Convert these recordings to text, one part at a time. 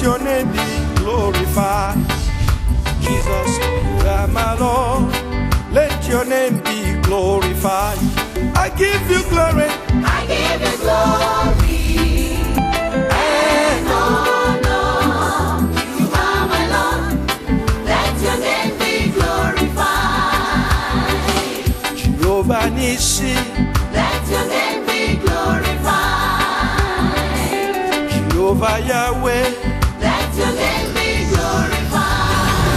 your name be glorified. Jesus, you are my Lord. Let your name be glorified. I give you glory. I give you glory and honor. You are my Lord. Let your name be glorified. Jehovah Nissi. Let your name be glorified. Jehovah Yahweh. Let your name be glorified.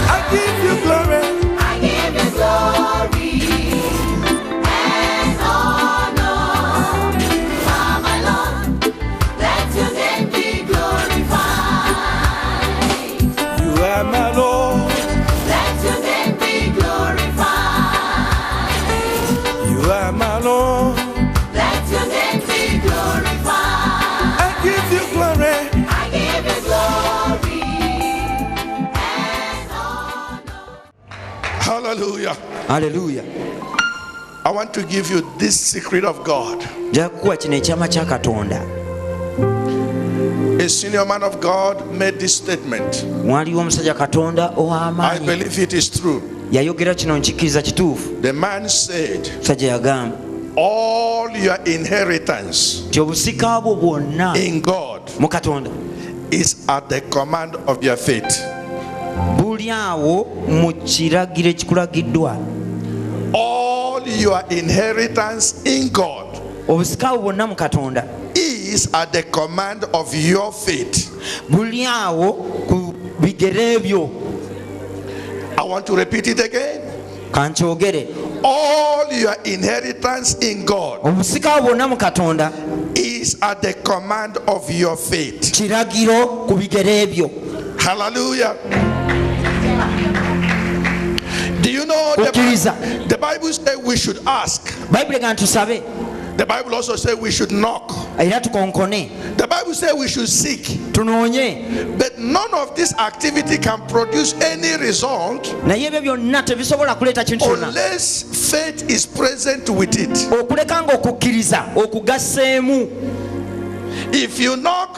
I give you glory. I give you glory and honor. You are my Lord. Let your name be glorified. You are my Lord. Let your name be glorified. You are my Lord. Let your name be glorified. I give you glory. I give you glory and honor. Hallelujah. Hallelujah. I want to give you this secret of God. Jakuwa kino ekyama kya Katonda. A senior man of God made this statement. Waliwo omusajja Katonda I ow'amaanyi. believe it is true. Yayogera kino nkikiriza kituufu. The man said, Omusajja yagamba all your inheritance nti obusika bwo bwonna in God mu Katonda is at the command of your faith. buli awo mu kiragiro ekikulagiddwa. All your inheritance in God Obusika bwo bwonna mu Katonda is at the command of your faith. buli awo ku bigere byo. I want to repeat it again. Kankyogere, All your inheritance in God obusika bwo bwonna mu Katonda is at the command of your faith. kiragiro ku bigere byo. Hallelujah. Do you know the Bible says we should ask. Bayibuli egamba tusabe The Bible also says we should knock. era tukonkone, The Bible says we should seek. tunoonye. But none of this activity can produce any result Naye ebyo byonna tebisobola kuleeta kintu kyonna unless faith is present with it. okuleka nga okukkiriza okugasseemu. If you knock,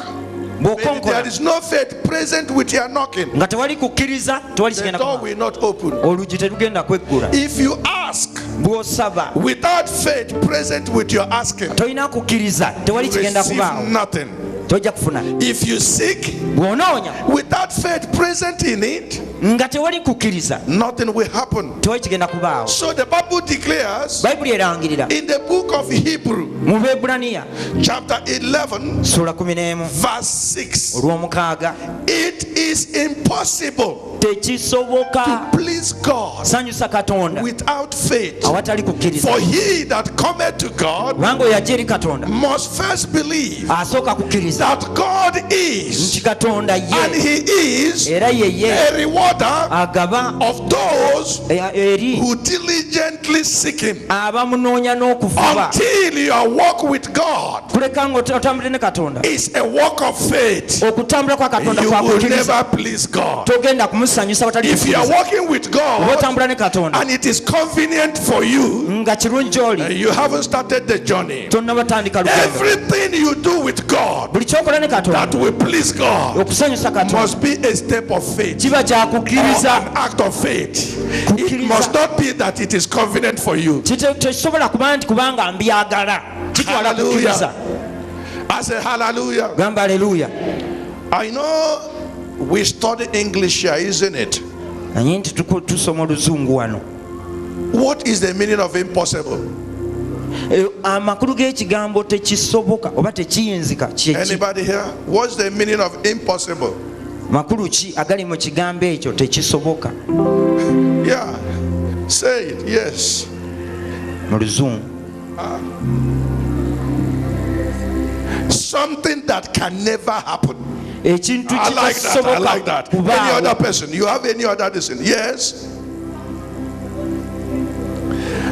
but there Bw'okonkola is no faith present with your knocking, nga tewali kukkiriza, tewali the kigenda door kuba, will not open. oluggi terugenda kweggula. If you ask Bw'osaba without faith present with your asking, tolina kukkiriza, tewali you kigenda receive kubaawo, nothing. tojja kufuna. If you seek Bw'onoonya without faith present in it, nga tewali kukkiriza, nothing will happen. tewali kigenda kubaawo. So the Bible declares Bayibuli erangirira in the book of Hebrew, mu Beebulaniya chapter 11, sula 11 verse 6, olw'omukaaga, it is impossible tekisoboka to please God sanyusa Katonda without faith. awatali kukkiriza. For he that cometh to God Kubanga oyo ajja eri Katonda must first believe asooka kukkiriza that God is, nti Katonda and ye he is era yeye a rewarder agaba of those eri who diligently seek him. abamunoonya n'okuvuba. Until your walk with God Kuleka nga otambule ne Katonda, is a walk of faith, okutambula kwa Katonda you kwa will kukkiriza, never please God. togenda kumusanyusa watali If you are kukkiriza. walking with Oba God otambula ne Katonda and it is convenient for you, nga kirungi oli, you haven't started the journey. tonnabatandika lugendo. Everything you do with God Buli kyokola ne that Katonda will please God okusanyusa Katonda must be a step of faith kiba kya or kukkiriza. an act of faith. It Kukkiriza. must not be that it is convenient for you. Tekisobola kuba nti kubanga mbyagala, kitwala Hallelujah. kukkiriza. I say hallelujah. Gamba haleluya. I know we study English here, isn't it? Naye nti tusoma oluzungu wano. What is the meaning of impossible? Amakulu g'ekigambo tekisoboka oba tekiyinzika kyeki? Anybody here? What's the meaning of impossible? Makulu ki agali mu kigambo ekyo tekisoboka Yeah. Say it. Yes. mu luzungu? Something that can never happen. Ekintu I like that. I like kitasoboka that. Any other kubaawo. person? You have any other person? Yes.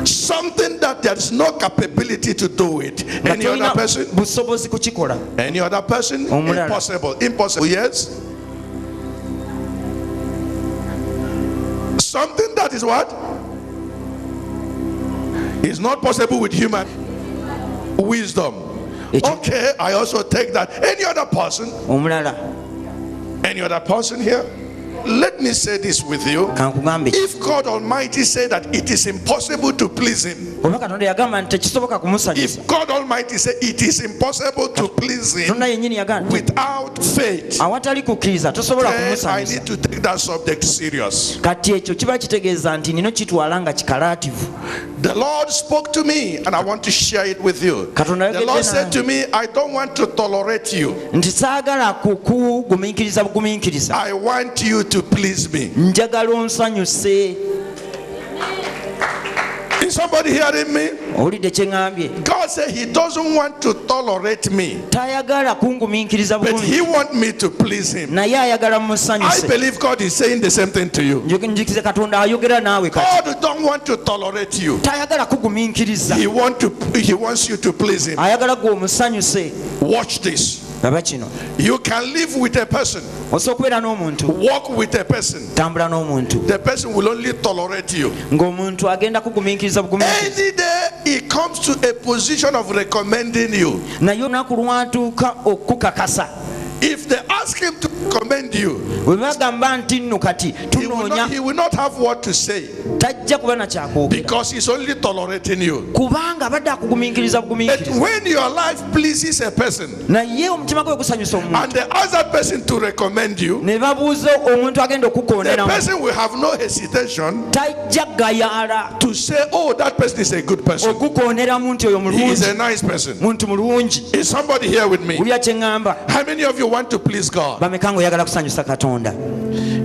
Something that there is no capability to do it. Nga Any other tolina person? busobozi kukikola. Any other person? Omulala. Impossible. Impossible. Yes. Something that is what? Is not possible with human wisdom. Okay, I also take that. Any other person? Omulala. Any other person here? Let me say this with you. kankugambe If God Almighty said that it is impossible to please Him, oba katonda yagamba nti tekisoboka kumusanyusa if God Almighty said it is impossible to please Him katonda yennyini yagamba nti without faith, awatali kukkiriza tosobola then I kumusanyusa need to take that subject serious. kati ekyo kiba kitegeeza nti nino kitwala nga kikalaativu. The Lord spoke to me and I want to share it with you. Katonda The Lord yogedde said to nange me, I don't want to tolerate you. nti saagala kukugumiikiriza bugumiikiriza, I want you to please me. njagala onsanyuse. Is somebody hearing me? Owulidde kye ŋŋambye? God said He doesn't want to tolerate me, Tayagala kungumiikiriza but He bulungi, wants me to please Him. naye ayagala I musanyuse. believe God is saying the same thing to you. Njikize katonda ayogera naawe kati. God don't want to tolerate you. Tayagala kugumiikiriza, He wants you to please Him. ayagala gwe omusanyuse. Watch this. Laba kino, You can live with a person, osobola okubeera n'omuntu, walk with a person. tambula n'omuntu, The person will only tolerate you. ng'omuntu agenda kugumiikiriza bugumiikiriza, Any day he comes to a position of recommending you, naye olunaku lwatuuka okukakasa. if they ask him to recommend you, Bwe bagamba nti nno kati tunoonya, he will not have what to say tajja kuba na kyakwogera because he's only tolerating you. kubanga abadde akugumiikiriza But bugumiikiriza. when your life pleases a person Naye omutima gwe gusanyusa omuntu, and they ask that person to recommend you, ne babuuza omuntu agenda the okukukooneramu, person will have no hesitation tajja gayaala to say, oh, that person is a good person. okukukooneramu nti oyo He is mulungi, a nice person. muntu mulungi. Is somebody here with me? Wulira kye ŋŋamba? How many of you want to please God? Bameka ng'oyagala kusanyusa Katonda?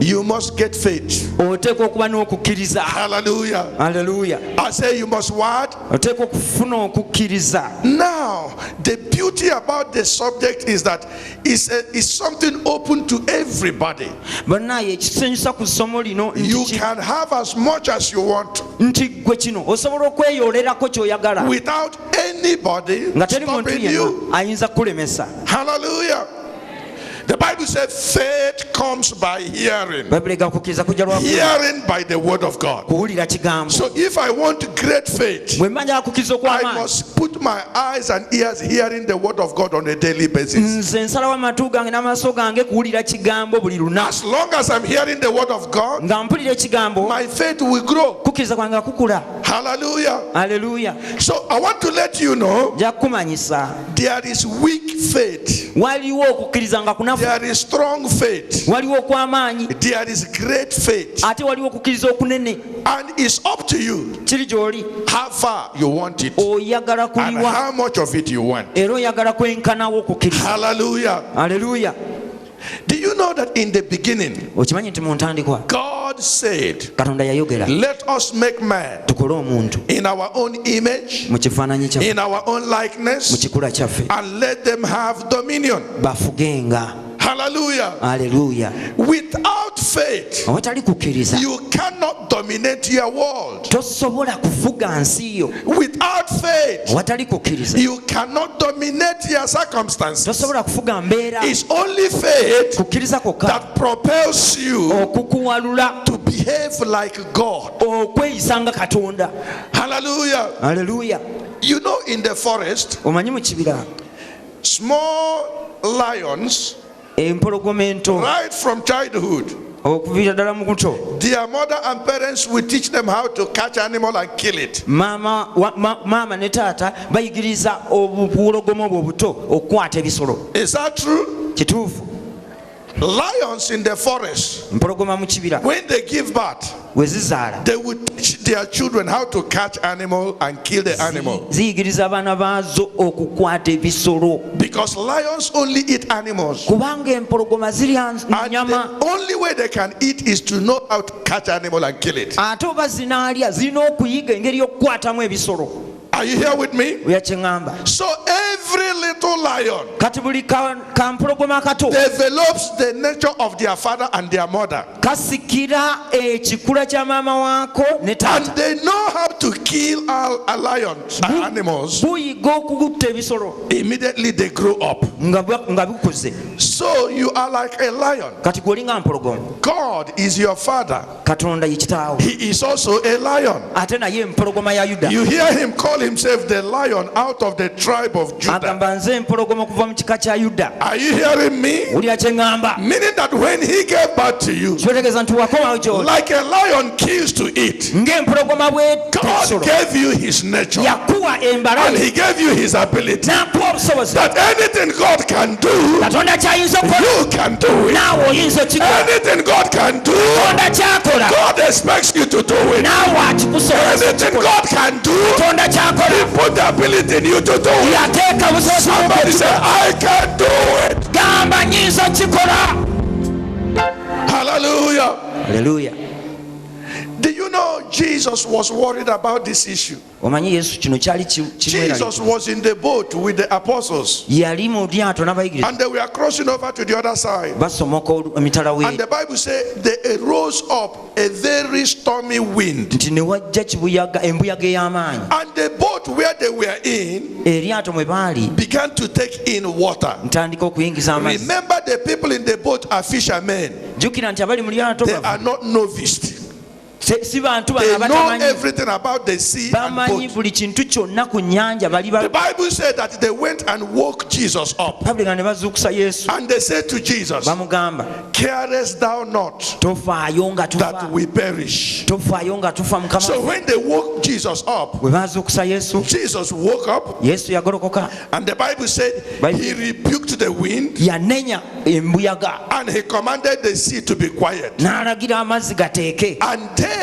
You must get faith. Oteekwa okuba n'okukkiriza. Hallelujah. Haleluya. I say you must what? Oteekwa okufuna okukkiriza. Now, the beauty about the subject is that it's something open to everybody. Bannaye ekisanyusa ku ssomo lino You can have as much as you want nti gwe kino osobola okweyolerako ky'oyagala without anybody nga teri muntu stopping yenna you. ayinza kukulemesa. Hallelujah. The Bible said faith comes by hearing, Bayibuli egamba okukkiriza kujja lwa hearing by the word of God. kuwulira kigambo. So if I want great faith, Bwe mba njala kukkiriza I okw'amaanyi, must put my eyes and ears hearing the word of God on a daily basis. nze nsalawo amatu gange n'amaaso gange kuwulira kigambo buli lunaku. As long as I'm hearing the word of God, Nga mpulira ekigambo, my faith will grow. kukkiriza kwange kukula. Hallelujah. Haleluya. So I want to let you know Nja kukumanyisa there is weak faith, waliwo okukkiriza nga kunafu, there is strong faith, waliwo okw'amaanyi, there is great faith, ate waliwo okukkiriza okunene. and it's up to you Kiri gy'oli, how far you want it oyagala and kuliwa how much of it you want. era oyagala kwenkanawo okukkiriza. Hallelujah. Haleluya. Do you know that in the beginning Okimanyi nti mu ntandikwa God said, Katonda yayogera, let us make man tukole omuntu in our own image, mu kifaananyi kyaffe, in our own mu likeness, kikula kyaffe, and let them have dominion. bafugenga. Hallelujah. Haleluya. Without faith, Awatali kukkiriza you cannot dominate your world. tosobola kufuga nsi yo. Without faith, Awatali kukkiriza you cannot dominate your circumstances. tosobola kufuga mbeera. It's only faith Kukkiriza kwokka that propels you okukuwalula to behave like God. okweyisa nga Katonda. Hallelujah. Haleluya. You know, in the forest, Omanyi mu kibira small lions, empologoma ento right from childhood, okuviira ddala mu buto, their mother and parents will teach them how to catch animal and kill it. maama ne taata bayigiriza obupologoma obwo obuto okukwata ebisolo. Is that true? Kituufu. Lions in the forest, Empologoma mu kibira when they give birth, bwe zizaala they will teach their children how to catch animal and kill the animal. ziyigiriza abaana baazo okukwata ebisolo, Because lions only eat animals. kubanga empologoma zirya And nyama, the only way they can eat is to know how to catch animal and kill it. ate oba zinaalya zirina okuyiga engeri y'okukwatamu ebisolo. Are you here with me? Oya kye ŋŋamba. So every little lion Kati buli kampologoma akato develops the nature of their father and their mother. kasikira ekikula kya maama waako ne And taata. they know how to kill all lions and animals. Buyiga okutta ebisolo Immediately they grow up. nga bikuze. So you are like a lion. kati gwolinga mpologoma. God is your father. Katonda ye kitaawo. He is also a lion. Ate naye mpologoma ya Yuda. You hear him call himself the lion out of the tribe of Judah. Agamba nze mpologoma okuva mu kika kya Yuda. Are you hearing me? Wulira kye ŋŋamba. Meaning that when he gave birth to you, Kitegeeza nti wakomawo gy'oli. like a lion kills to eat, Ng'empologoma bw'etta God ekisolo. gave you his nature. Yakuwa embala And ye. he gave you his ability. N'akuwa obusobozi. That anything God can do, Katonda ky'ayinza okukola. you can do it. Naawe oyinza okikola. Anything God can do, Katonda ky'akola. God expects you to do it. Naawe akikusobozesa Anything okukikola. God can do, Katonda ky'akola. He put the ability in you to do it. Yateeka busobozi Somebody say, I can do it. gamba nyinza okukikola. Hallelujah. Haleluya. Do you know Jesus was worried about this issue? Omanyi Yesu kino kyali Jesus was in the boat with the apostles, yali mu lyato n'abayigiriza and they were crossing over to the other side. basomoka emitala And we the Bible says there arose up a very stormy wind, nti ne wajja kibuyaga embuyaga ey'amaanyi. and the boat where they were in Eryato mwe baali began to take in water. ntandika okuyingiza amazzi. Remember, the people in the boat are fishermen. Jjukira nti abali mu lyato They are not novice. si bantu They bano know abatamanyi. everything about the sea and Bamanyi boat. buli kintu kyonna ku nnyanja bali The Bible said that they went and woke Jesus up, babulika ne bazuukusa Yesu and they said to Jesus, bamugamba carest thou not tofaayo nga that tufa we perish? tofaayo nga tufa mukama. So when they woke Jesus up, Bwe bazuukusa Yesu, Jesus woke up, Yesu yagolokoka and the Bible said he rebuked the wind, yanenya embuyaga and he commanded the sea to be quiet. n'alagira amazzi gateeke. And then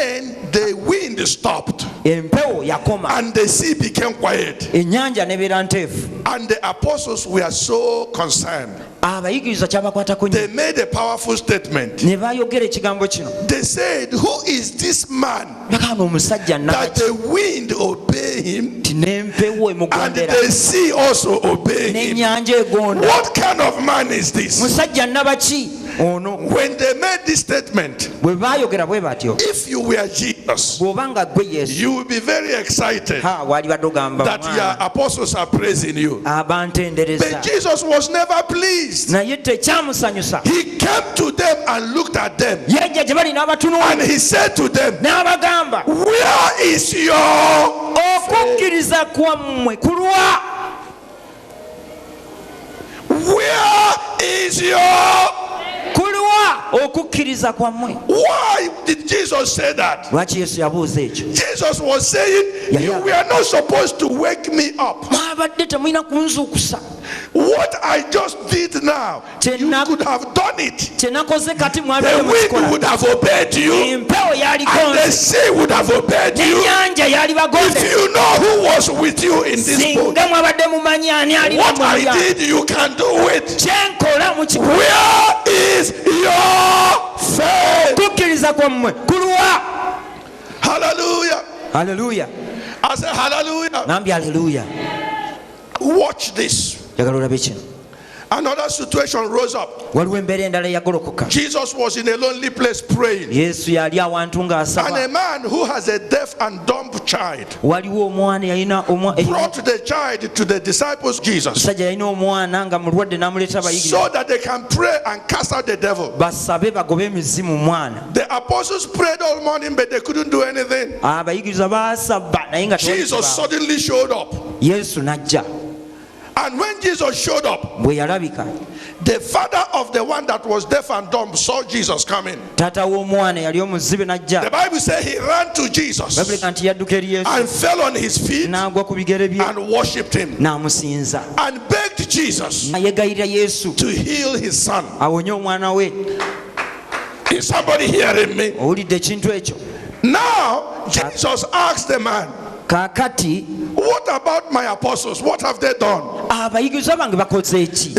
the wind stopped, Empewo yakoma, and the sea became quiet. ennyanja n'ebeera nteefu. And the apostles were so concerned. Abayigiriza kyabakwatako They nnyo made a powerful statement. ne bayogera ekigambo kino. They said, who is this man Bagamba omusajja that nnabaki the wind obey him nti n'empewo and emugondera the sea also obey him? n'ennyanja egonda. What kind of man is this? Musajja nnabaki ono. When they made this statement, Bwe baayogera bwe batyo, if you were Jesus, bw'oba nga ggwe Yesu, you would be very excited waali badde ogamba that your apostles are praising you. abantendereza. But Jesus was never pleased. Naye tekyamusanyusa. He came to them and looked at them, Yajja gye bali and n'abatunuulira he said to them, n'abagamba, where is your okukkiriza kwammwe kulwa? where is your Kulwa okukkiriza kwammwe? why did Jesus say that? Lwaki Yesu yabuuza ekyo? Jesus was saying, you were not supposed to wake me up. Mwabadde temulina kunzuukusa. What I just did now, you could have done it. Kye nakoze kati The mwabadde wind mukikola. would have obeyed you, Empewo yali and the gonze, sea would have obeyed you. n'ennyanja yali If bagonze. you know who was with you in this boat, Singa mwabadde mumanyi ani ali what mu I lyato. did, you can do it. Kye nkola mukikola. Where is your faith? Okukkiriza kwammwe kulwa? Hallelujah. Haleluya. I said, hallelujah. Nambye haleluya. Watch this. Njagala olabe kino. Another situation rose up. Waliwo embeera endala eyagolokoka. Jesus was in a lonely place praying, Yesu yali awantu and a ng'asaba. man who has a deaf and dumb child Waliwo omwana yalina brought the child to the disciples Jesus, omusajja yalina omwana nga mulwadde n'amuleeta abayigiriza so that they can pray and cast out the devil. basabe bagobe emizimu mwana. The apostles prayed all morning, but they couldn't do anything. Abayigiriza baasaba naye nga tewali Jesus kibaako. suddenly showed up, Yesu n'ajja. and when Jesus showed up, Bwe yalabika, the father of the one that was deaf and dumb saw Jesus coming. taata w'omwana yali omuzibe The n'ajja. Bible says he ran to Jesus Babulika nti yadduka eri Yesu and fell on his feet n'agwa ku bigere bye and worshipped him n'amusinza. and begged Jesus Yegayirira Yesu to heal his son. awonye omwana we. Is somebody hearing me? Owulidde ekintu ekyo? Now Jesus asked the man, Kaakati what about my apostles? What have they done? abayigiriza bange bakoze ki?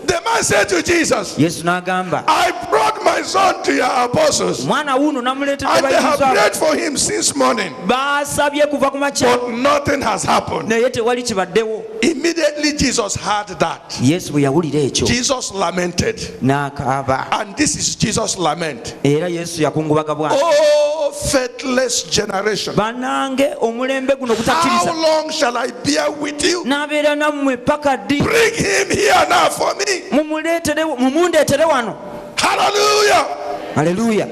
The man said to Jesus, Yesu n'agamba, I brought my son to your apostles, mwana wuuno namuleetedde and they have abayigiriza prayed for him since morning, baasabye kuva ku makya but nothing has happened. naye tewali kibaddewo. Immediately Jesus heard that. Yesu bwe yawulira ekyo Jesus lamented. n'akaaba, And this is Jesus' lament. era Yesu yakungubaga bw'ati, Oh, faithless generation. bannange omulembe guno How gutakkiriza, long shall I bear with you? n'abeera nammwe paka ddi? Bring him here now for me. Mumundeetere wano. Hallelujah. Haleluya.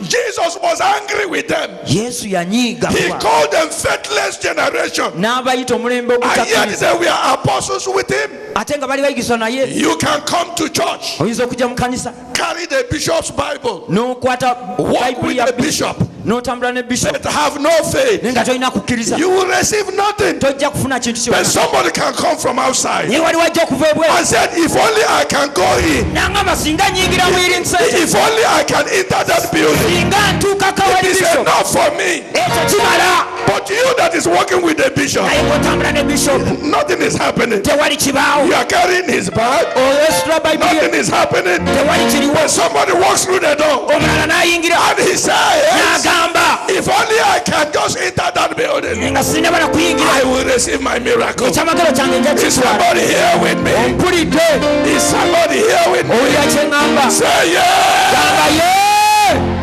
Jesus was angry with them. Yesu yanyiiga He kuba, called them faithless generation. n'abayita omulembe And yet ogutakkiriza, they were apostles with him. ate nga bali bayigiswa naye. You can come to church, Oyinza okujja mu kanisa carry the bishop's Bible, n'okwata walk bayibuli with ya the bishop, bishop, n'otambula ne bishop, but have no faith. naye nga tolina kukkiriza, You will receive nothing. tojja kufuna kintu But kyonna. somebody can come from outside Naye wali wajja okuva ebweru and said, if only I can go in, n'agamba singa nyingira mu healing center, if only I can enter that building, singa ntuukako it wali is bishop, enough for me. ekyo kimala. But you that is working with the bishop, naye bw'otambula ne bishop nothing is happening. tewali kibaawo, You are carrying his bag, oyesitula bayibuli ye nothing is happening. tewali kiriwo. When somebody walks through the door Omulala n'ayingira and he says, n'agamba if only I can just enter that building, nga sinabala kuyingira, I will receive my miracle. ekyamagero kyange nja Is kitwala. somebody here with me? Mpulidde, Is somebody here with me? owulira kye ŋŋamba? Say yeah. Gamba ye.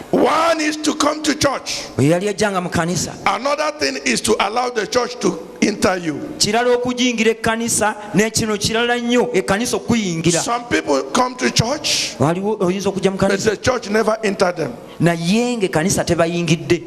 One is to come to church. Oyo yali ajjanga mu kanisa. Another thing is to allow the church to enter you. Kirala okuyingira ekkanisa, n'ekino kirala nnyo ekkanisa okuyingira. Some people come to church, Waliwo oyinza okujja mu but kanisa the church never entered them. naye ng'ekkanisa tebayingidde.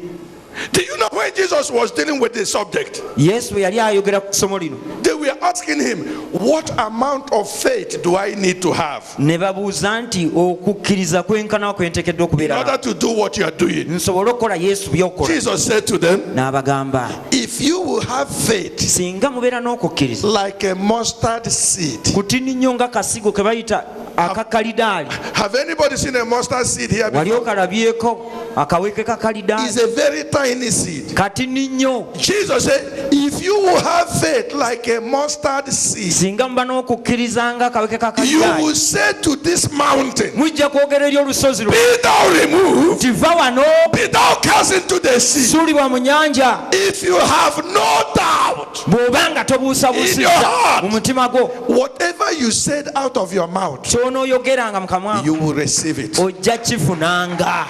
Do you know when Jesus was dealing with this subject? Yesu bwe yali ayogera ku ssomo lino, They were asking him, what amount of faith do I need to have ne babuuza nti okukkiriza kwenkana kwe nteekeddwa in okubeera order to do what you are doing? nsobole okukola Yesu by'okola. Jesus said to them, N'abagamba, if you will have faith singa mubeera n'okukkiriza like a mustard seed. kutini nnyo nga kasigo ke bayita akakalidaali. Have anybody seen a mustard seed here Wali before? okalabyeko akaweke kakalidaali It's a very tiny seed. katini nnyo. Jesus said, if you will have faith like a mustard seed, Singa muba n'okukkiriza nga akaweke you kakalidaali, will say to this mountain, mujja kwogera eri olusozi luno be thou removed, nti va wano be thou cast into the sea. suulibwa mu nnyanja. If you have no doubt, Bw'oba nga tobuusabuusizza mu mutima gwo, whatever you said out of your mouth, ky'onooyogeranga mu kamwa you will receive it. ojja kifunanga.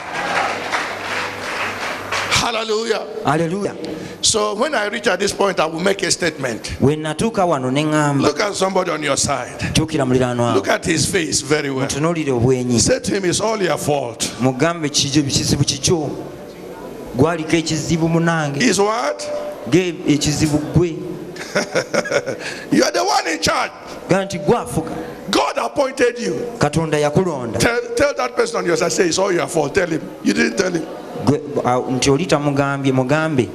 Hallelujah. Aleluya. So when I reach at this point, I will make a statement. Bwe natuuka wano ne ŋŋamba, Look at somebody on your side. kyukira muliraanwa Look awo, at his face very well. mutunuulire obwenyi, Say to him, it's all your fault. mugambe kizibu kikyo, gwaliko ekizibu munange, Is what? ge ekizibu gwe, You are the one in charge. gaa nti gwe afuga. God appointed you. Katonda yakulonda. Tell that person on your side, say it's all your fault. Tell him. You didn't tell him. Nti oli tamugambye, mugambe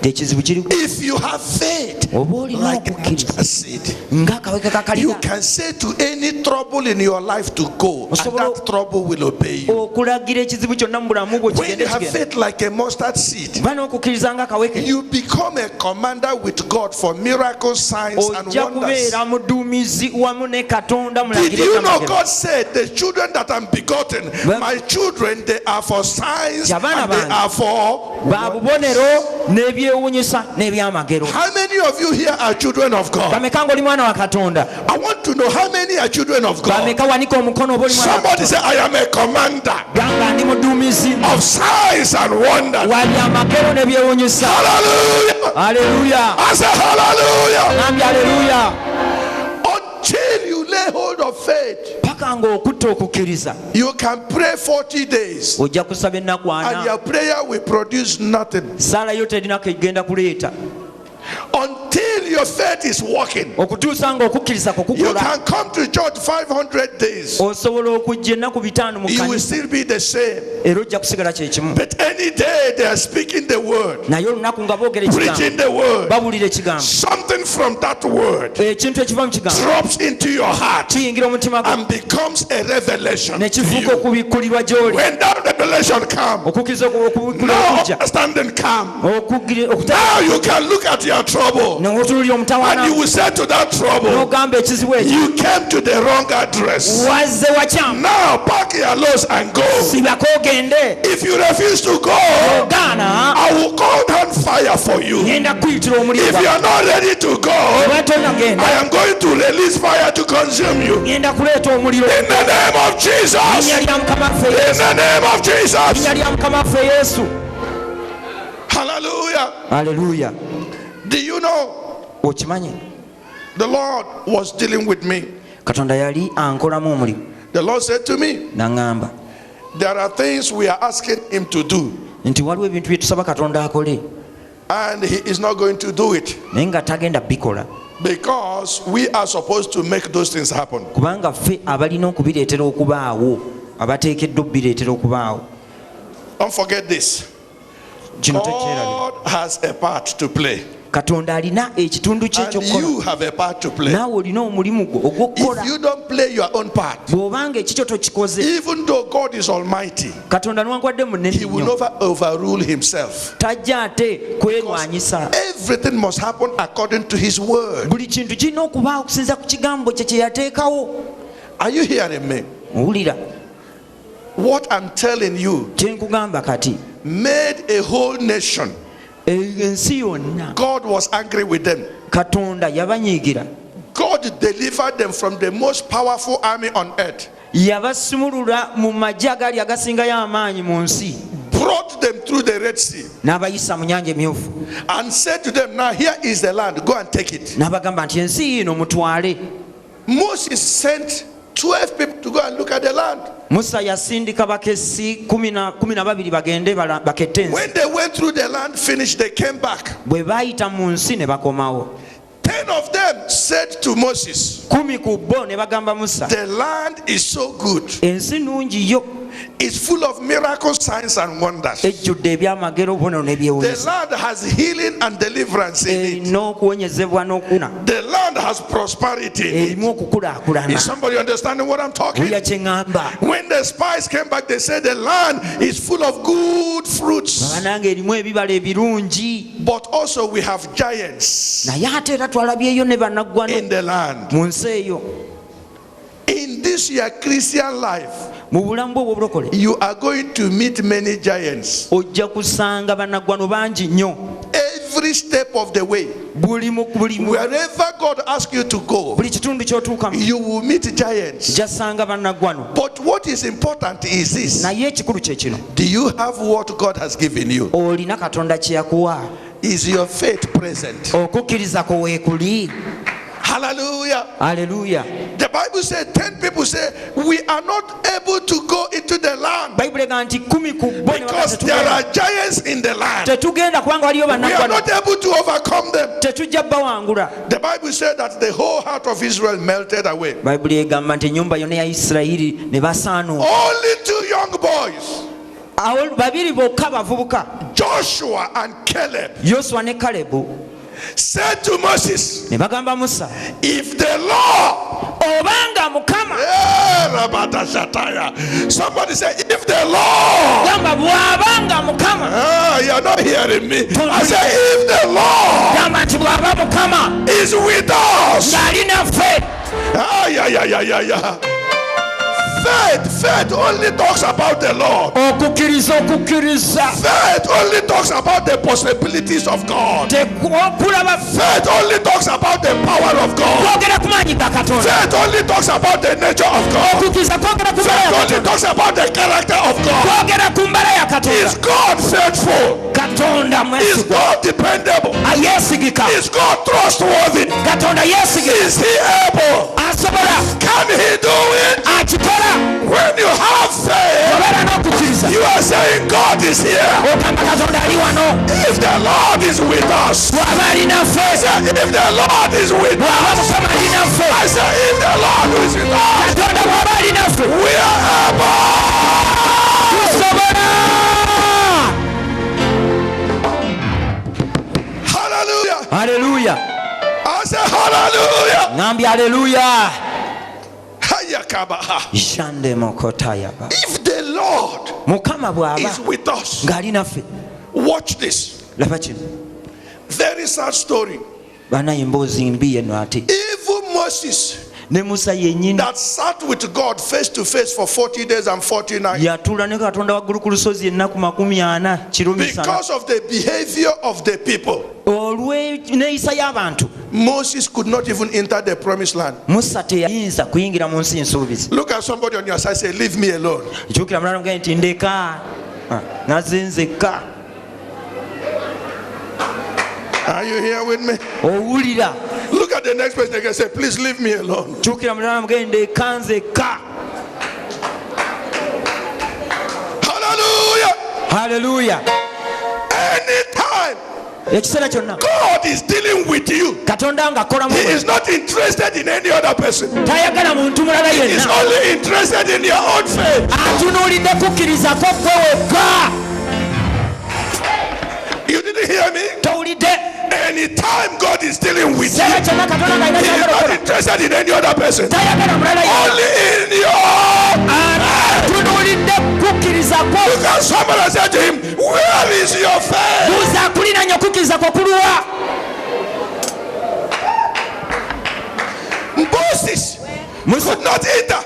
ekizibu kiri. If you have faith Oba olina like a okukkiriza mustard seed, ng'akaweke you kakalida, can say to any trouble in your life to go, and that trouble will obey you. okulagira ekizibu kyonna mu bulamu bwo When you kigende have kigenda. faith like a mustard seed, Ba n'okukkiriza ng'akaweke, you become a commander with God for miracles, signs, and ojja wonders. kubeera muduumizi wamu ne Katonda Did mulagire you know ekyamagero. God said the children that I'm begotten, Well- my children, they are for signs and Yabana they bange. are for. Ba bubonero n'ebyewuunyisa n'ebyamagero. How many of you here are children of God? Bameka ng'oli mwana wa Katonda? I want to know how many are children of God. Bameka wanika omukono oba oli mwana wa Somebody Katonda? say, I am a commander Gamba ndi muduumizi of signs and wonders. wa byamagero n'ebyewuunyisa. Hallelujah. Aleluya. I say hallelujah. Nambye aleluya. Until you lay hold of faith, Paka ng'okutta okukkiriza, you can pray 40 days ojja kusaba ennaku and 40, your prayer will produce nothing. saala yo terina kegenda kuleeta. Until your faith is working, Okutuusa ng'okukkiriza kwo you kukola, can come to church 500 days. osobola okujja ennaku 5 mu You will kanisa, still be the same. era ojja kusigala kye kimu. But any day they are speaking the word, Naye olunaku nga boogera preaching ekigambo, the word, babuulira ekigambo, something from that word ekintu ekiva mu kigambo drops into your heart kiyingira omutima gwo and becomes a revelation ne to kifuuka you. okubikkulirwa gy'oli. When that revelation comes, Okukkiriza okubikkulirwa now okujja, understanding comes. okutera Now you can look at your trouble n'otuuka n'otuulira omutawaana and you will say to that trouble, n'ogamba ekizibu ekyo you came to the wrong address. wazze wakyamu Now pack your loads and go. sibako ogende If you refuse to go, ogaana I will call down fire for you. ngenda kuyitira omuliro If you are not ready to go, oba tonagenda I am going to release fire to consume you. ngenda kuleeta omuliro In the name of Jesus. linnya lya mukama waffe In yesu the name of Jesus. linnya lya mukama waffe yesu Hallelujah. aleluya Do you know okimanyi the Lord was dealing with me? katonda yali ankolamu omulimu The Lord said to me, naŋŋamba there are things we are asking him to do, nti waliwo ebintu bye tusaba katonda akole and he is not going to do it naye nga tagenda bikola because we are supposed to make those things happen. kubanga ffe abalina okubireetera okubaawo abateekeddwa okubireetera okubaawo Don't forget this. kino tekyerabye God has a part to play, katonda alina ekitundu kye and ekyokukola you have a part to play. naawe olina omulimu gwo If ogw'okukola you don't play your own part, bw'obanga ekikyo tokikoze even though God is almighty, katonda newankwadde munene he will nnyo never overrule himself. tajja ate kwerwanyisa Everything must happen according to his word. buli kintu kirina okubaawo okusinza ku kigambo kye kye yateekawo Are you hearing me? owulira What I'm telling you kye nkugamba kati made a whole nation. ensi yonna God was angry with them. katonda yabanyiigira God delivered them from the most powerful army on earth, yabasumulula mu magye agaali agasingayo amaanyi mu nsi brought them through the Red Sea, n'abayisa mu nyanja emyufu and said to them, now here is the land, go and take it. n'abagamba nti ensi yiino mutwale Moses sent 12 people to go and look at the land. musa yasindika bakesi 12 bagende bakette ensi When they went through the land, finished, they came back. bwe baayita mu nsi ne bakomawo 10 of them said to Moses, 10 ku bo ne bagamba musa the land is so good. ensi nungi yo It's full of miracles, signs, and wonders. ejjudde ebyamagero obubonero The n'ebyewunyisa land has healing and deliverance in it. erina okuwonyezebwa n'okuna The land has prosperity in it. erimu okukulaakulana Is somebody understanding what I'm talking? wulira kye ŋŋamba When the spies came back, they said the land is full of good fruits. abananga erimu ebibala ebirungi But also we have giants naye ate era twalabyeyo ne bannaggwano in the land. mu nsi eyo In this your Christian life, mu bulamu bwe obw'obulokole you are going to meet many giants. ojja kusanga bannaggwano bangi nnyo Every step of the way, buli wherever God asks you to go, buli kitundu ky'otuukamu you will meet giants. ojja sanga bannaggwano But what is important is this: naye ekikulu kye kino do you have what God has given you? olina katonda kye yakuwa Is your faith present? okukkiriza kwo weekuli Hallelujah. aleluya The Bible said 10 people say we are not able to go into the land bayibuli ega nti 10 ku bo ne because bagamba there are giants in the land. tetugenda kubanga waliyo We are bannaggwano not able to overcome them. tetujja bawangula The Bible said that the whole heart of Israel melted away. bayibuli egamba nti ennyumba yonna ya isirayiri ne basaanuuka Only 2 young boys, awo babiri bokka bavubuka Joshua and Caleb, yoswa ne kalebu said to Moses, ne bagamba musa if the Lord, obanga mukama somebody say, if the Lord, gamba bw'abanga mukama you're not hearing me. I say, if the Lord gamba nti bw'aba mukama is with us. ng'ali naffe Yeah. Faith only talks about the Lord. okukkiriza Faith only talks about the possibilities of God. okulaba Faith only talks about the power of God. kwogera ku maanyi ga katonda Faith only talks about the nature of God. okukkiriza kwogera ku mbala Faith ya only katonda talks about the character of God. kwogera ku mbala ya katonda Is God faithful? katonda Is mwesigwa God dependable? yeesigika Is God trustworthy? katonda yeesigika Is He able? asobola Can He do it? akikola When you have faith, obeera n'okukkiriza you are saying God is here. ogamba katonda ali wano If the Lord is with us, bw'aba ali naffe if the Lord is with bw'aba us, mukama ali naffe I say, if the Lord is with us, katonda bw'aba ali naffe we are able. tusobola Hallelujah. aleluya I say, hallelujah. ngambye aleluya Hayakabaha. shandemokotayaba If the Lord mukama bw'aba is with us, ng'ali naffe watch this. laba kino Very sad story. bana emboozi mbi eno ate. Even Moses, ne Musa yennyini that sat with God face to face for 40 days and 40 nights. yatuula ne Katonda waggulu ku lusozi ennaku 40 kiro misana. Because of the behavior of the people, olw'enneeyisa y'abantu Moses could not even enter the promised land. Musa teyayinza kuyingira mu nsi ensuubizi. Look at somebody on your side, say, leave me alone. Kyukira mulala mugaye nti ndeka naze nzekka. Are you here with me? Owulira. Look at the next person again, say, please leave me alone. Kyukira mulala mugaye ndeka nzekka. Hallelujah. Hallelujah. Anytime Ekiseera kyonna God is dealing with you, Katonda ng'akola mu He is not interested in any other person. tayagala muntu mulala He is yenna. only interested in your own faith. Atunuulidde kukkiriza kwo gwe wekka. You didn't hear me? Towulidde. Anytime God is dealing with you, Ekiseera kyonna Katonda ng'alina He is kyagala not okukola. interested in any other person. Tayagala mulala yenna. Only in your Atunuulidde kukkiriza kwo. You can somebody say to him, where is your faith? Buuza akulinaanye okukkiriza kwo kuluwa. Moses Musa could not enter,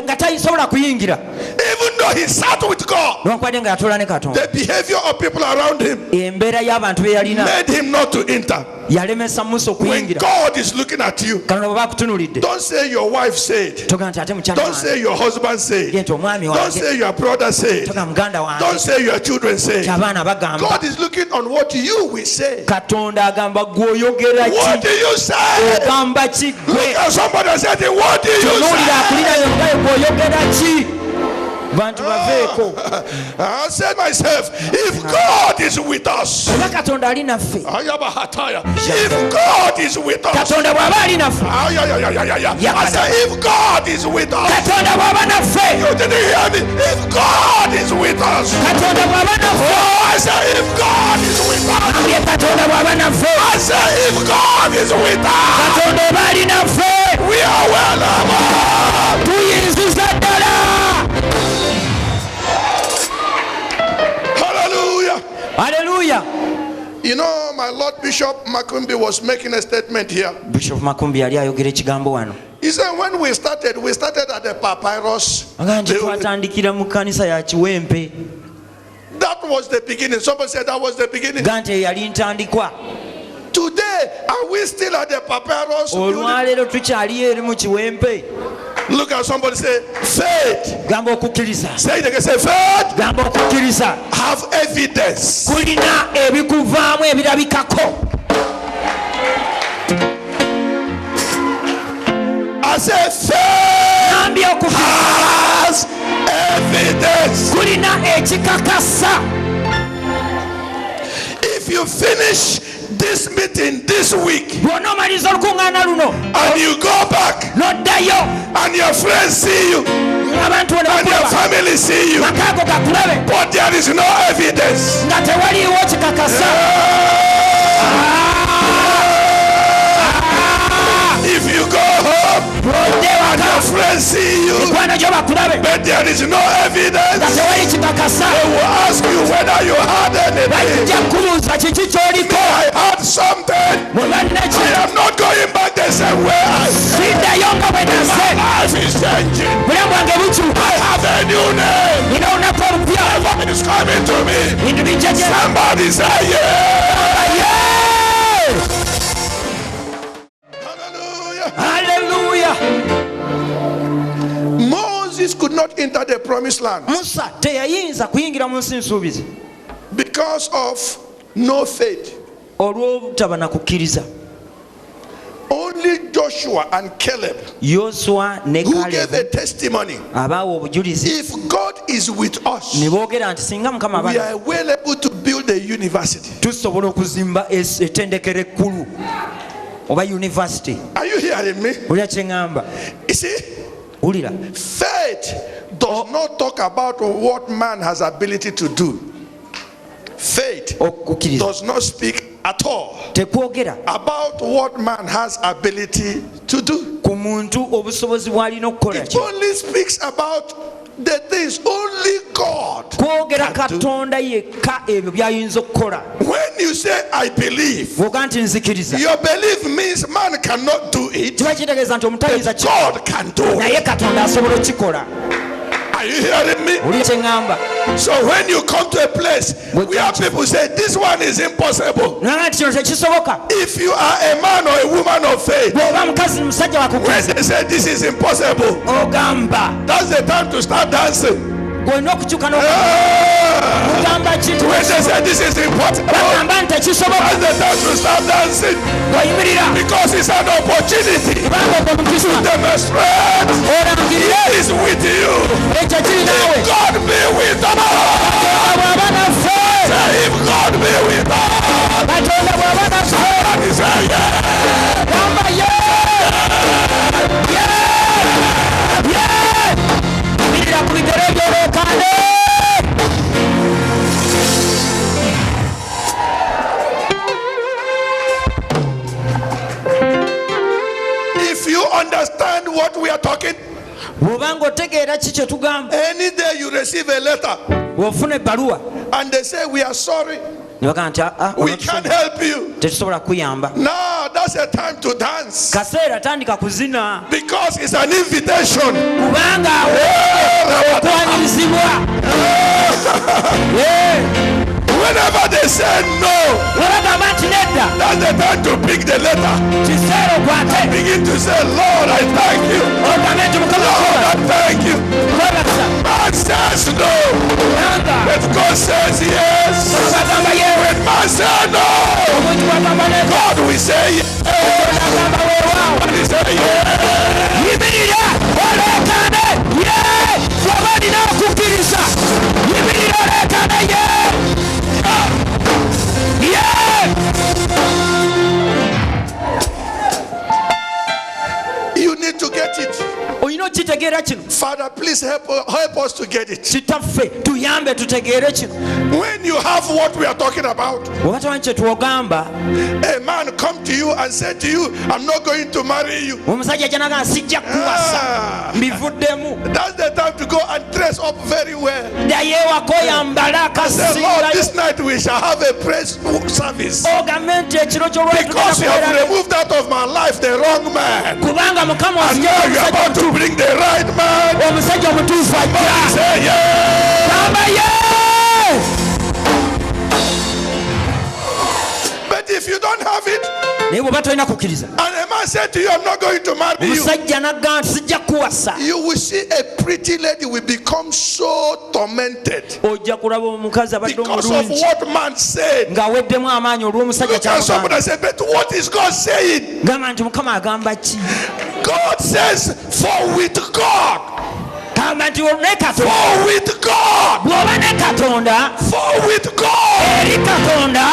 nga tayisobola kuyingira even though he sat with God. newankubadde nga yatuula ne Katonda. The behavior of people around him Embeera y'abantu be yalina made him not to enter. yalemesa Musa When okuyingira. God is looking at you, Katonda bwe bakutunuulidde don't say your wife said, togamba nti ate mukyala don't wange, say your husband said, nti omwami don't wange, say your brother said, togamba muganda wange, don't say your children said. kyabaana bagamba. God is looking on what you will say. Katonda agamba gwe oyogera What ki, do you say? ogamba ki Look gwe. at somebody and say, what do you Tunuulira say? akulirayo ngaye gwe oyogera ki. Bantu baveeko. I said myself, if God is with us, Oba Katonda ali naffe. if God is with us, Katonda bw'aba ali naffe. I said, if God is with us, Katonda bw'aba naffe. you didn't hear me. If God is with us, Katonda bw'aba naffe. I said, if God is with us, Ambye Katonda bw'aba naffe. I said, if God is with us, Katonda oba ali naffe. we are well able. Tuyinziza ddala. Hallelujah. Hallelujah. You know, my Lord Bishop Makumbi was making a statement here. Bishop Makumbi yali ayogera ekigambo wano. He said, when we started at the papyrus. Agamba nti twatandikira mu kkanisa ya Kiwempe. That was the beginning. Somebody said that was the beginning. Gamba nti yali ntandikwa. Today, are we still at the papyrus? Olwaleero tukyali eri mu Kiwempe. Look at somebody, say, faith. Gamba okukkiriza. Say it again, say, faith. Gamba okukkiriza. Have evidence. Kulina ebikuvaamu ebirabikako. I say, faith Nambye okukkiriza. has evidence. Kulina ekikakasa. If you finish this meeting this week Bw'onoomaliza olukuŋŋaana luno and you go back n'oddayo and your friends see you abantu bonna and your bakulaba family see you, makaago gakulabe but there is no evidence. nga tewaliiwo kikakasa. If you go home Bw'odda and ewaka your friends see you, mikwano gyo bakulabe but there is no nga evidence, tewali kikakasa, they will ask you whether you had anything. bajja kubuuza kiki ky'oliko. I had something. Bwe bannaki I am not going back the same way. siddayo nga bwe My nase. life is changing. Bulamu bwange bukyuka. I have a new name. Nina olunaku olupya. Heaven is coming to me. Bintu bijja gye. Somebody say yeah. Yeah! Hallelujah. Hallelujah. Moses could not enter the promised land Musa teyayinza kuyingira mu nsi nsuubizi because of no faith. olw'obutaba na kukkiriza. Only Joshua and Caleb, Yoswa ne who gave a Kalebu testimony. abaawa obujulizi If God is with us, ne boogera nti singa Mukama we aba are well able to build a university. tusobola okuzimba ettendekero ekkulu oba university. Are you hearing me? Wulira kye ŋŋamba. You see, Wulira. faith does not talk about what man has ability to do. Faith Okukkiriza does not speak at all tekwogera about what man has ability to do. ku muntu obusobozi bw'alina okukola It ki. only speaks about the things only God kwogera can do. katonda yekka ebyo byayinza okukola. When you say I believe, bw'oga nti nzikiriza, your belief means man cannot do it, kiba kitegeeza nti omutayinza but God can do it. naye katonda asobola okikola. Are you hearing me? Oli kyeŋŋamba? So when you come to a place where people say this one is impossible, naga nti kino tekisoboka. if you are a man or a woman of faith, bw'oba mukazi musajja when wakukkiriza they say this is impossible, ogamba that's the time to start dancing. gwolina okukyuka Ah! n'ogamba kintu When they say this is impossible, bagamba nti tekisoboka that's the time to start dancing, oyimirira because it's an opportunity kubanga ogwo mukisa to demonstrate olangirire He is with you. ekyo kiri naawe. If God be with us, bw'aba naffe, if God be with us, katonda bw'aba naffe, and He say yeah. gamba ye yimirira ku bigere by'olekande. If you understand what we are talking, bw'obanga otegeera ki kye tugamba, any day you receive a letter bw'ofuna ebbaluwa and they say we are sorry, ne bagamba nti we can't help you. tetusobola kuyamba, No, that's a time to dance, kaseera tandika kuzina because it's an invitation. kubanga okwanirizibwa. Whenever they say no, webagamba nti nedda, that's the time to pick the letter. kiseera okwate Begin to say, Lord, I thank you. ogambe nti mukama Lord, I thank you. kwebakisa Man says no, nanga but God says yes. bagamba yewe When man says no, omuntu bwagamba nedda God will say yes. agamba weewaawo. And He say yes. yimirira oleekane ye bw'oba olina okukkiriza yimirira oleekane ye ye. You need to get it. olina okitegeera kino. Father, please help us to get it. kitaffe tuyambe tutegeere kino. When you have what we are talking about, bw'oba tamanyi kye twogamba, a man come to you and say to you, I'm not going to marry you. omusajja janagamba sijja kuwasa Ah, mbivuddemu. that's the time to go and dress up very well. ddayo ewaka oyambala Say, Lord, akasingayo this night we shall have a praise service. ogambe nti ekiro ky'olwaleero Because you tugenda have kubeera- removed out of my life the wrong man. kubanga mukama And now you're about to bring the right man. omusajja omutuufu ajja. Say yeah. gamba ye. But if you don't have it, naye bw'oba tolina kukkiriza, and a man said to you, I'm not going to marry you, omusajja nagamba nti sijja kuwasa, you will see a pretty lady will become so tormented ojja kulaba omukazi abadde because of omulungi what man said. ng'aweddemu amaanyi olw'omusajja Look at somebody kyamugamba. and say, but what is God saying? gamba nti mukama agamba ki? God says, for with God, gamba nti ne katonda, for with God, bw'oba ne katonda, for with God, eri katonda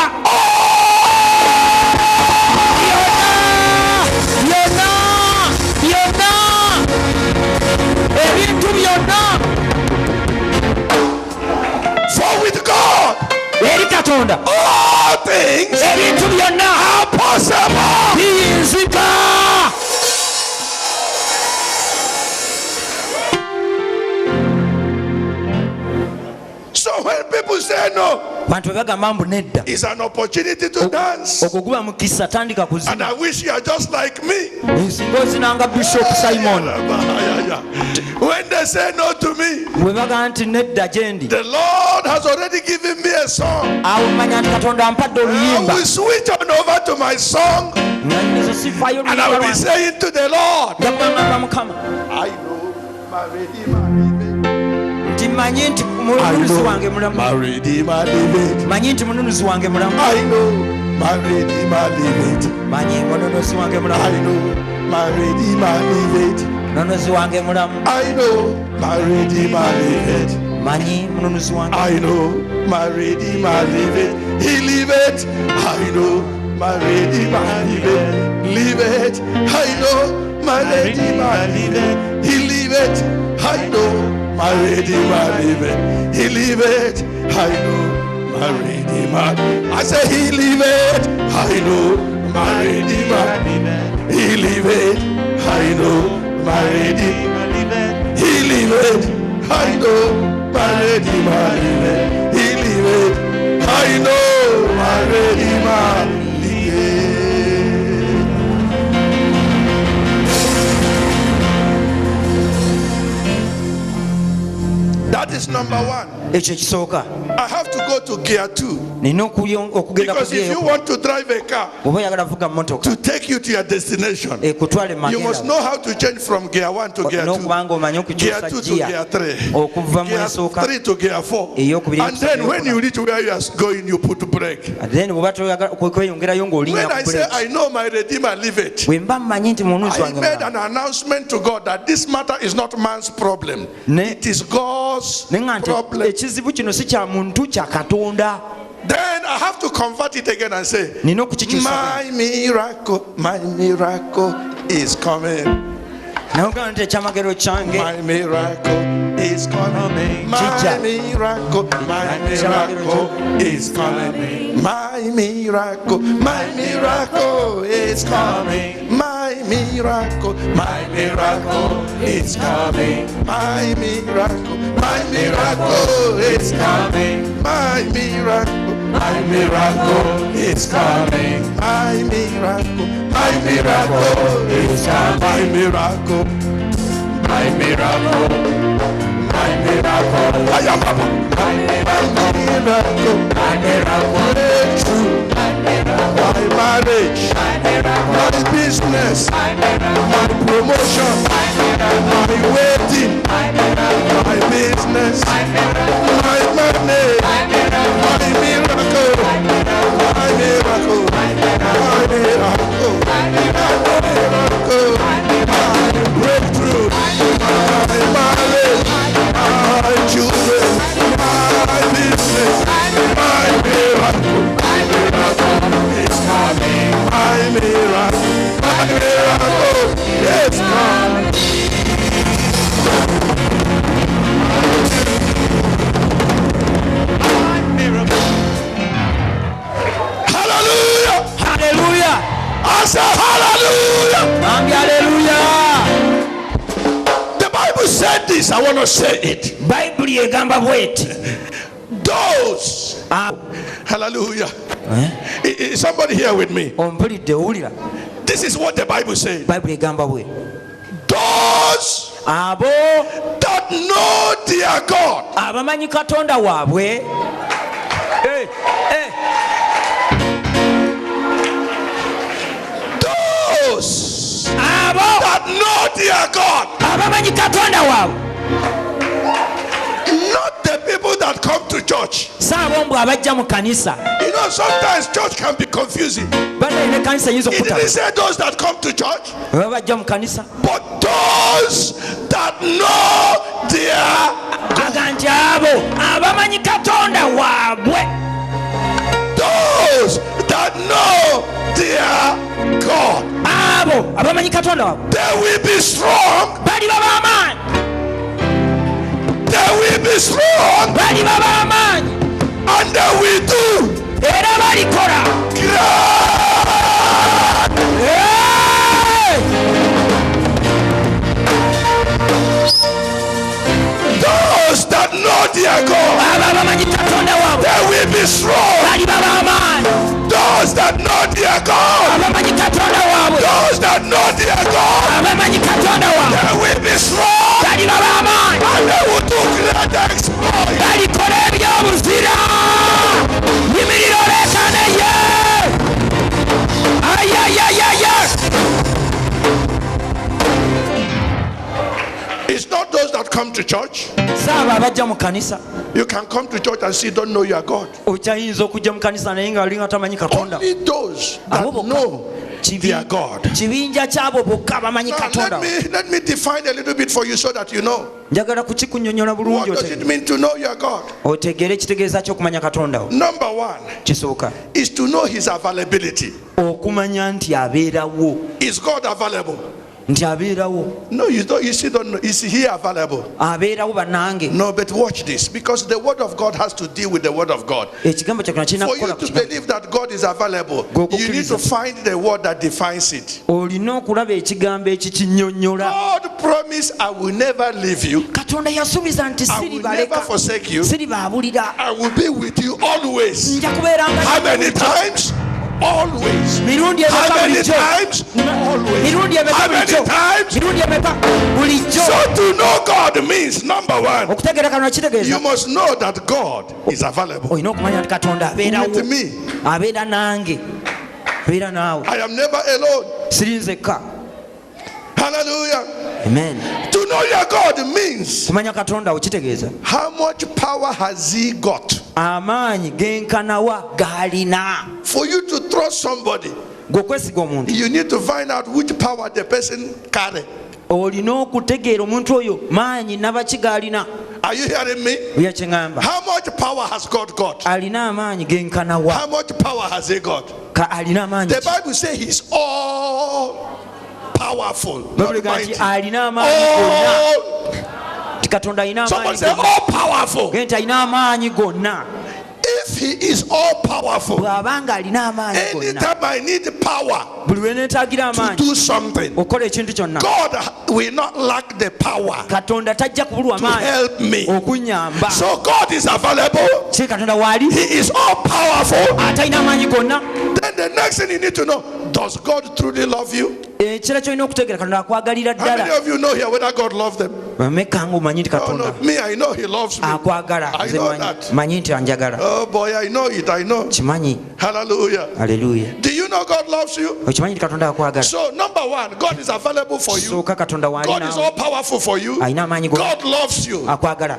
byonna byonna ebintu byonna, for with God, eri katonda all things ebintu byonna are possible. biyinzika. So when people say no, bantu bebagamba mbu nedda, it's an opportunity to dance. ogwo guba mukisa, tandika And kuzina. I wish you are just like me. nsinga ozinanga bishop simon. When they say no to me, bwe bagamba nti nedda gyendi, the Lord has already given me a song. awo manya nti katonda ampadde I oluyimba will switch on over to my song nga nyizo sifaayo and I will be saying to the Lord, nga bwangamba mukama I know my Redeemer liveth. nti manyi nti mununuzi wange mulamu, My Redeemer liveth. manyi nti mununuzi wange mulamu, I know my Redeemer liveth. manyi mununuzi wange mulamu, I know my Redeemer liveth. mununuzi wange mulamu, I know my Redeemer liveth. manyi mununuzi wange, I know my Redeemer liveth. He liveth. I know my Redeemer liveth. Liveth. I know my Redeemer liveth. He liveth. I know my Redeemer liveth. He liveth. I know my Redeemer. I say he liveth. I know my Redeemer liveth. He liveth. I know my Redeemer liveth. He liveth. I know is number one. ekyo ekisooka I have to go to gear 2. nina okugenda ku Because if you geeyo want to drive a car oba oyagala vuga motoka to take you to your destination, ekutwale you must know how to change from gear 1 to gear 2. n'okubanga omanye Gear okukyusa 2 to giya gear 3. okuva mu Gear esooka 3 to gear 4. ey'okubiri And then when you reach where you are going, you put brake. then bw'oba toyagala kweyongerayo When ng'olinya I ku say break I know my Redeemer, leave it. bwe mba mmanyi nti mununuzi I wange made mulaba. an announcement to God that this matter is not man's problem. Ne- It is God's neŋŋa nti problem. ekizibu kino si kya muntu kya katonda Then I have to convert it again and say, nina okukikyusa my miracle is coming. nayogala nti ekyamagero kyange My miracle is coming. My miracle is coming. My miracle is coming. My miracle is coming. My miracle is coming. My miracle is coming. My miracle is coming. My miracle. I am my miracle. Breakthrough. My marriage. My business. My promotion. My wedding. My business. My money. My miracle. My miracle. My miracle. My breakthrough. My marriage. My children. My business. My miracle. It's coming. My miracle is coming. Hallelujah! haleluya I say hallelujah! ambi haleluya The Bible said this. I want to say it. bayibuli egamba bweti Those. Hallelujah. Is somebody here with me? ompulidde owulira This is what the Bible says. bayibuli egamba bwe Those abo that know their God. abamanyi katonda waabwe Those abo that know their God. abamanyi katonda waabwe Not the people that come to church. saabo mbw abajja mu kanisa You know, sometimes church can be confusing. banaine kanisa yinza It okuta didn't say those that come to church, baba bajja mu kanisa but those that know their aga nti abo abamanyi katonda waabwe those that know their God. abo abamanyi katonda waabwe They will be strong. bali babamaanyi They will be strong, bali babamaanyi and they will do era balikola great. Those that know their God, abo abamanyi katonda waabwe they will be strong. bali babamaanyi Those that know their God, abamanyi katonda waabwe those that know their God, abamanyi katonda waabwe they will be strong, bali babamaanyi and they will do great exploits. balikola ebyobuzira yimirira oleekaneye ayayayaya It's not those that come to church. saaba abajja mu kanisa You can come to church and still don't know your God. okyayinza okujja mu kanisa naye nga olinga tamanyi katonda Only those that Abo bokka. know their God. kibinja kyabo bokka bamanyi Now, katonda let me define a little bit for you so that you know. njagala kukikunnyonnyola What bulungi does it mean to know your God? otegeere ekitegeeza ky'okumanya katonda wo Number one kisooka is to know his availability. okumanya nti abeerawo Is God available? nti abeerawo No, you don't. You still don't know. Is he available? abeerawo bannange No, but watch this, because the word of God has to deal with the word of God. ekigambo kyakona kirina For you kukola ku to kigambo believe that God is available, Go you need to kukkiriza. find the word that defines it. olina okulaba ekigambo ekikinnyonnyola God promised, I will never leave you. katonda yasuubiza nti I will never siribaleka forsake you. siribaabulira I will be with you always. nja kubeeranga How many times? Always. mirundi How emeka many bulijjo times? Always. mirundi How many times? mirundi emeka bulijjo. So to know God means, number one, Okutegeera Katonda you kitegeeza must know that God is available. olina okumanya nti Katonda With abeerawo, me, abeera nange, abeera naawe, I am never alone. siri nzekka. Hallelujah. Amen. To know your God means, Kumanya Katonda okitegeeza how much power has he got amaanyi genkanawa gaalina. for you to trust somebody? Gwe okwesiga omuntu You need to find out which power the person carry. olina okutegeera omuntu oyo maanyi nabaki gaalina. Are you hearing me? Oya kye ŋŋamba, How much power has God got? alina amaanyi genkanawa, How much power has he got? alina amaanyi The Bible says he's all powerful. Bayibuli Not gaa nti mighty. alina amaanyi gonna. All. Ti Katonda alina Somebody amaanyi say gonna. all powerful. Gee nti alina amaanyi gonna. If he is all powerful, Bw'abanga alina amaanyi gonna, anytime I need power buli lwe neetaagira to amaanyi do something, okukola ekintu kyonna, God will not lack the power Katonda tajja kubulwa to amaanyi help me. okunnyamba. So God is available. Si Katonda waali He is all powerful. atalina amaanyi gonna. Then the next thing you need to know, does God truly love you? Ekira kyolina okutegeera Katonda akwagalira How many ddala. of you know here whether God loves them? Meka nga omanyi nti Oh Katonda no, me, I know he loves me. akwagala. I Nze know manyi- that. manyi nti anjagala. Oh boy, I know it, I know. Kimanyi. Hallelujah. Aleluya. Do you know God loves you? Okimanyi nti Katonda akwagala. So number one, God is available for you. Sooka Katonda waali God is naawe. all powerful for you. Alina amaanyi gonna. God loves you. Akwagala.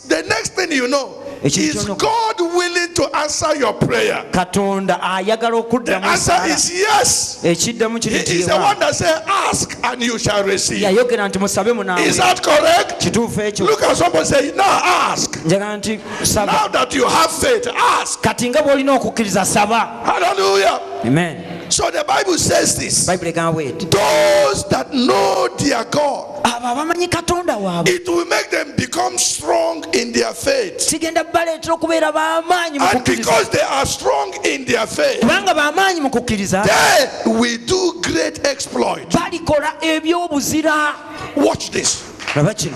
The next thing you know Ekintu is kyonna- God willing to answer your prayer. Katonda ayagala The okuddamu answer ensaala. is yes. Ekiddamu He kiri is the nti one that said, ask and you shall receive. yayogera nti musabe munaawe. Is that correct? Kituufu ekyo. Look at somebody say, now ask. Njagala nti saba. Now that you have faith, ask. Kati nga bw'olina okukkiriza saba. Hallelujah. Amen. So the Bible says this. Bayibuli egamba bw'eti. Those that know their God, Abo abamanyi Katonda waabwe it will make them become strong in their faith. kigenda baleetera okubeera b'amaanyi mu And kukkiriza. because they are strong in their faith, Kubanga b'amaanyi mu kukkiriza they will do great exploit. balikola ebyobuzira. Watch this. Laba kino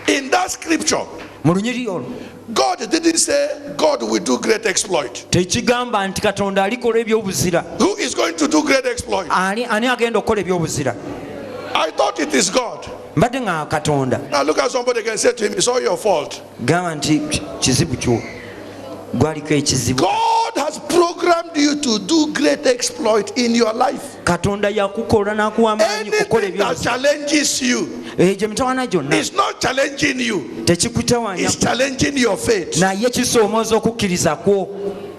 In that scripture, mu lunyiriri olwo God didn't say God will do great exploit. tekigamba nti Katonda alikola ebyobuzira. Who is going to do great exploit? Ani agenda okukola ebyobuzira? I thought it is God. Mbadde nga Katonda. Now look at somebody and say to him, it's all your fault. Gamba nti kizibu kyo, gwaliko ekizibu. God has programmed you to do great exploit in your life. Katonda yakukola n'akuwa amaanyi okukola Anything that ebyobuzira. challenges you Egyo emitawaana gyonna is not challenging you, tekikutawanya, it's challenging your faith. naye kisoomooza okukkiriza kwo.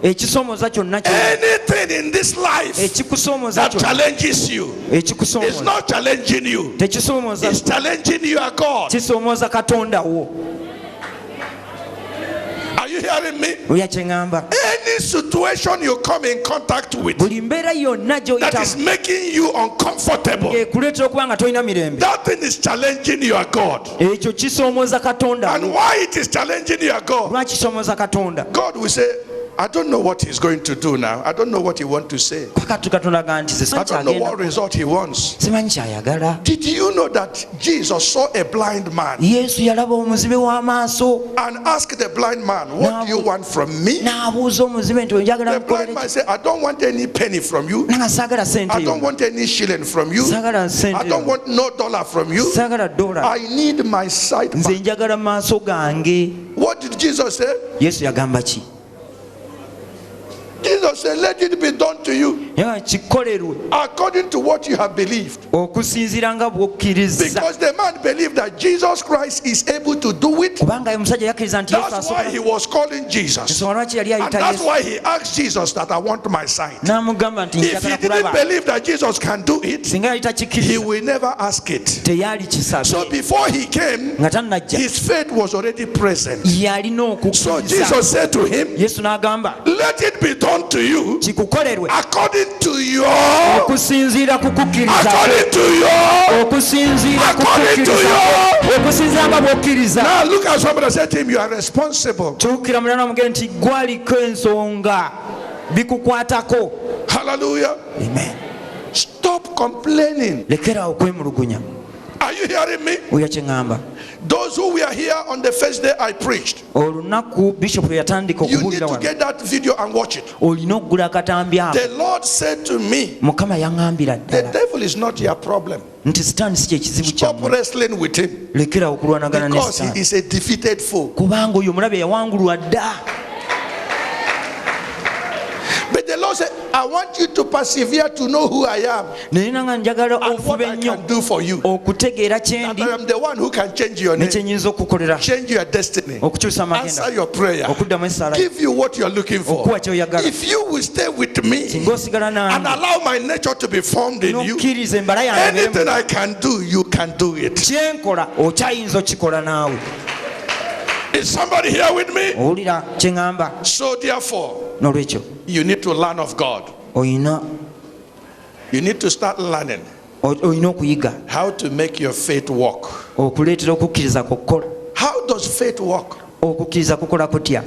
Ekisoomooza kyonna kyonna, Anything in this life ekikusoomoza that kyonna, challenges you is ekikusoomoza not challenging you, tekisoomooza, it's challenging your God. kisoomooza Katonda wo. Are you hearing me? Oya kye ŋŋamba, Any situation you come in contact with buli mbeera yonna that is gy'oyitamu making you uncomfortable, ekuleetera okuba nga tolina mirembe, that thing is challenging your God. ekyo kisoomooza Katonda And wo. why it is challenging your God? Lwaki kisoomooza Katonda? God will say, I don't know what he's going to do now. I don't know what he wants to say. Kakati Katonda gaa nti I don't know what result he wants. simanyi kyayagala. Did you know that Jesus saw a blind man Yesu yalaba omuzibe w'amaaso and asked the blind man, what do you want from me? n'abuuza omuzibe nti onjagala The blind mukolere man ki? said, I don't want any penny from you. Nanga saagala sente I don't yonna, want any shilling from you. saagala I sente don't yonna, want no dollar from you. saagala dola. I need my sight Nze back. njagala maaso gange. What did Jesus say? Yesu yagamba ki? Jesus said, let it be done to you Yaga kikolerwe according to what you have believed. okusinziira nga bw'okkiriza. Because the man believed that Jesus Christ is able to do it. Kubanga omusajja yakkiriza nti Yesu That's why he asobola. was calling Jesus. Ensonga lwaki yali And ayita that's Yesu why he asked Jesus that I want my sight. n'amugamba nti If he njagala didn't kulaba. believe that Jesus can do it, Singa yali he takikkiriza will never ask it. teyali So kisabe. before he came, Nga tannajja his faith was already present. yalina So okukkiriza. Jesus said to him, Yesu n'agamba let it be done to you kikukolerwe according to your, okusinziira ku kukkiriza kwo. according to your. Okusinziira ku According to kukkiriza kwo. Okusinziira nga bw'okkiriza. Now look at somebody and say to him, you are responsible. Kyukira mulala omugere nti gwaliko ensonga bikukwatako. Hallelujah. Amen. Stop complaining. Lekera okwemulugunya. Are you hearing me? Oya kyeŋŋamba. Those who were here on the first day I preached, Olunaku Bishop lwe yatandika you need okubuulira to wano. get that video and watch it. Olina okugula akatambi ako. The Lord said to me, Mukama yaŋŋambira the ddala devil is not your problem. nti sitaani si kye kizibu Stop kyammwe. wrestling with him Lekera okulwanagana ne because he sitaani. is a defeated foe. Kubanga oyo omulabe yawangulwa dda. But the Lord said, I want you to persevere to know who I am Naye nanga njagala and what ofube I nnyo can do for you. okutegeera kye That ndi I am the one who can change your ne name, kye nnyinza okukukolera, change your destiny, okukyusa answer amagenda, your prayer, okuddamu essaala, give you what you're looking for. okuwa ky'oyagala. If you will stay with me Singa osigala and nange allow my nature to be formed in you, n'okkiriza embala yange anything I can do, you can do it. kyenkola okyayinza okikola naawe. Is somebody here with me? Owulira kye ŋŋamba? So therefore, N'olwekyo you need to learn of God. oyina To start learning olina okuyiga how to make your faith work. okuleetera okukkiriza kukola. How does faith work? Okukkiriza kukola kutya?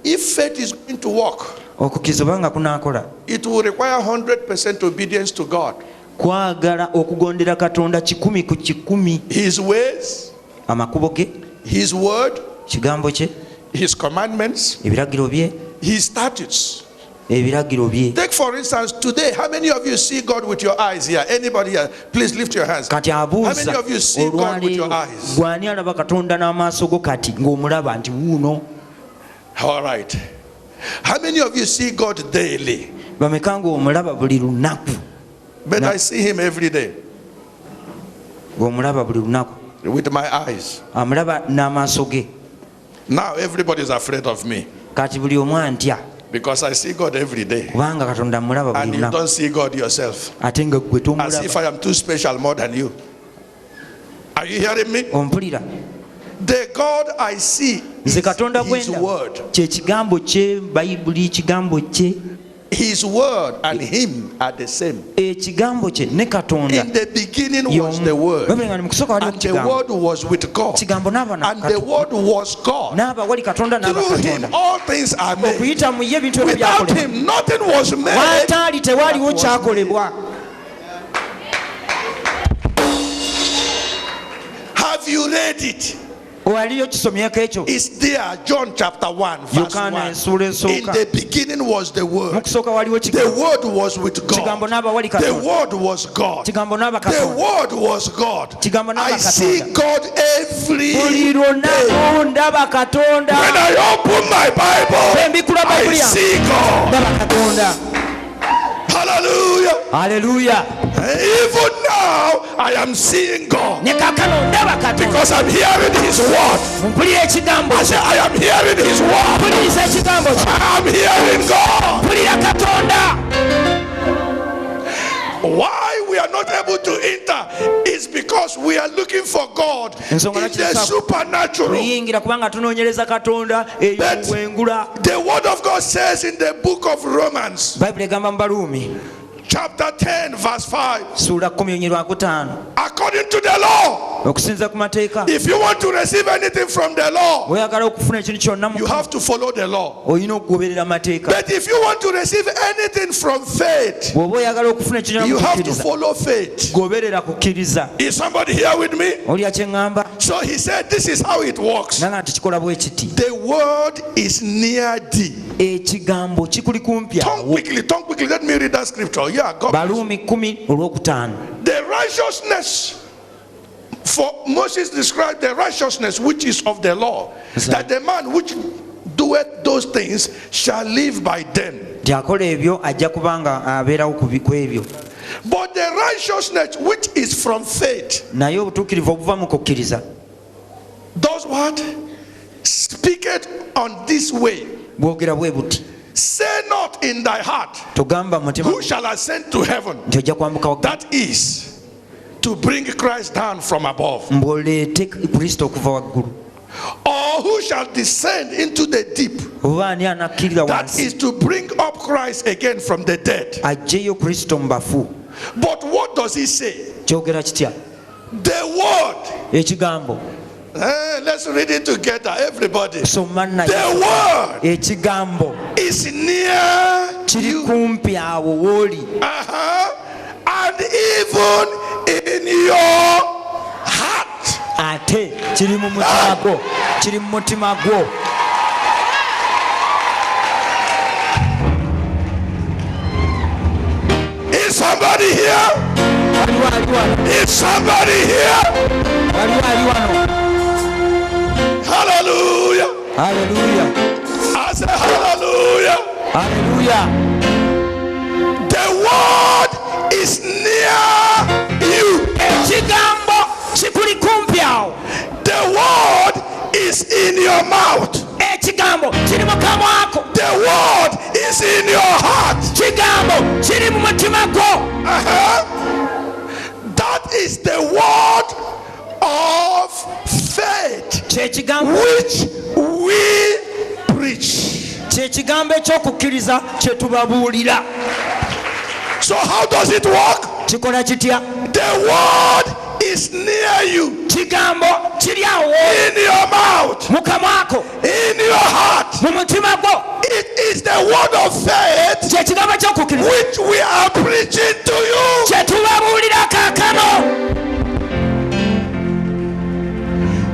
If faith is going to work, Okukkiriza oba nga kunaakola it will require 100% obedience to God. kwagala okugondera Katonda 100 ku 100, His ways, amakubo ge, His word, kigambo kye, His commandments, ebiragiro bye, His statutes. ebiragiro bye. Take for instance, today, how many of you see God with your eyes here? Anybody here? Please lift your hands. Kati How many abuuza of you see God with your olwaleero eyes? gwani alaba Katonda n'amaaso go kati ng'omulaba nti wuuno. All right. How many of you see God daily? Bameka ng'omulaba buli lunaku? But No. I see Him every day Ng'omulaba buli lunaku, with my eyes. amulaba n'amaaso ge. Now everybody's afraid of me Kati buli omu antya because I see God every day. kubanga Katonda mulaba buli And you lunaku, don't see God yourself. ate nga gwe As if tomulaba. I am too special more than you. Are you hearing me? Ompulira? The God I see Nze is Katonda His gwenda word. kye kigambo kye, Bayibuli kigambo kye. His word and Him are the same. Ekigambo kye ne Katonda In the beginning was y'omu. the word, Babulira nga ne mu kusooka waliwo and the kigambo. word was with God, Kigambo n'aba na and the Katonda. word was God. N'aba wali Katonda n'aba Through Him Katonda. all things are made. Okuyita mu ye ebintu ebyo Without byakolebwa. Him nothing was made. W'ataali tewaliwo kyakolebwa. Have you read it? Waliyo kisomyeko ekyo? It's there, John chapter 1, verse Yokaana 1. ensuula In esooka. the beginning was the Mu word. kusooka waliwo The kigambo. word was with Kigambo God. n'aba wali The Katonda. word was God. Kigambo n'aba The Katonda. word was God. Kigambo n'aba I see Katonda. God every Buli day. lunaku ndaba Katonda. When I open my Bible, Bembikula I Bayibuli yange, see God. ndaba Katonda. Hallelujah. Haleluya. Even now, I am seeing God Ne kaakano ndaba Katonda. because I'm hearing His word. Mpulira ekigambo I kye. say, I am hearing His word. Mpuliriza ekigambo kye. I'm hearing God. Mpulira Katonda. Why we are not able to enter is because we are looking for God in Ensonga the lwaki supernatural. tuyingira kubanga tunoonyereza Katonda eyo But- mu bwengula. The word of God says in the book of Romans, Bayibuli egamba mu Baluumi chapter 10, verse 5, ssuula 10:5, according to the law, okusinziira ku mateeka, if you want to receive anything from the law, oyagala okufuna ekintu kyonna mu you have to follow the law. olina okugoberera amateeka. But if you want to receive anything from faith, Bw'oba oyagala okufuna ekintu kyonna you mu have to kukkiriza, follow faith. goberera kukkiriza. Is somebody here with me? Olya kye ŋŋamba? So he said, this is how it works. Nanga nti kikola bwe kiti. The word is near thee. Ekigambo kikuli kumpi Turn awo. quickly. Let me read that scripture. Yeah, God. Baluumi 10:5. The righteousness, for Moses described the righteousness which is of the law, that the man which doeth those things shall live by them. Gy'akola ebyo ajja kubanga abeerawo ku ebyo. But the righteousness which is from faith Naye obutuukirivu obuva mu kukkiriza does what? Speaketh on this way. bwogera bwe buti. Say not in thy heart, Togamba mu mutima who shall ascend to heaven? nti ojja kwambuka waggulu. That is to bring Christ down from above. Mbwoleete Kristo okuva waggulu. Or who shall descend into the deep? Oba ani anakkirira That wansi is to bring up Christ again from the dead. aggyeyo Kristo mu bafu. But what does he say? Kyogera kitya? The word. Ekigambo. Let's read it together, everybody. Soma naye. The word Ekigambo is near kiri you. kumpi awo w'oli. And even in your ate kiri mu mutima gwo, kiri mu mutima gwo. Is somebody here? Is somebody here? Hallelujah. Hallelujah. I say hallelujah. Hallelujah. The word is near you. Ekigambo kikuli kumpi awo. The word is in your mouth. Ekigambo kiri mu kamwa ko. The word is in your heart. Kigambo kiri mu mutima gwo. That is the word of faith which we preach. Kyekigambo ekyokukkiriza kye tubabuulira. So how does it work? Kikola kitya? The word is near you. Kigambo kiri awo. In your mouth. Mu kamwa ko. In your heart. Mu mutima gwo. It is the word of faith Kyekigambo ekyokukkiriza which we are preaching to you. kye tubabuulira kaakano.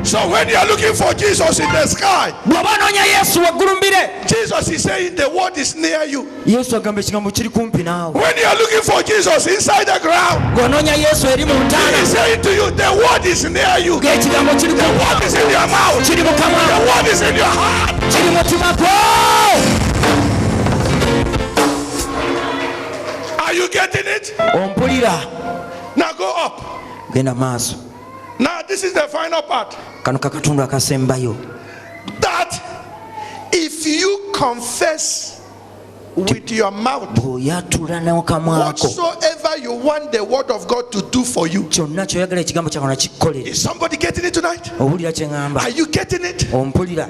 So when you are looking for Jesus in the sky, bw'oba onoonya Yesu waggulu mbire, Jesus is saying the word is near you. Yesu agamba ekigambo kiri kumpi naawe. When you are looking for Jesus inside the ground, Bw'onoonya Yesu eri mu he ntaana, is saying to you the word is near you. ng'ekigambo kiri The kumpi word is in your mouth. kiri mu kamwa, The word is in your heart. kiri mu mutima gwo. Are you getting it? Ompulira? Now go up. Genda maaso. Now this is the final part. Kano kakatundu akasembayo. That if you confess with your mouth bw'oyatula n'okamwa ko whatsoever you want the word of God to do for you. kyonna ky'oyagala ekigambo kya Katonda kikkole. Is somebody getting it tonight? Owulira kye ŋŋamba? Are you getting it? Ompulira?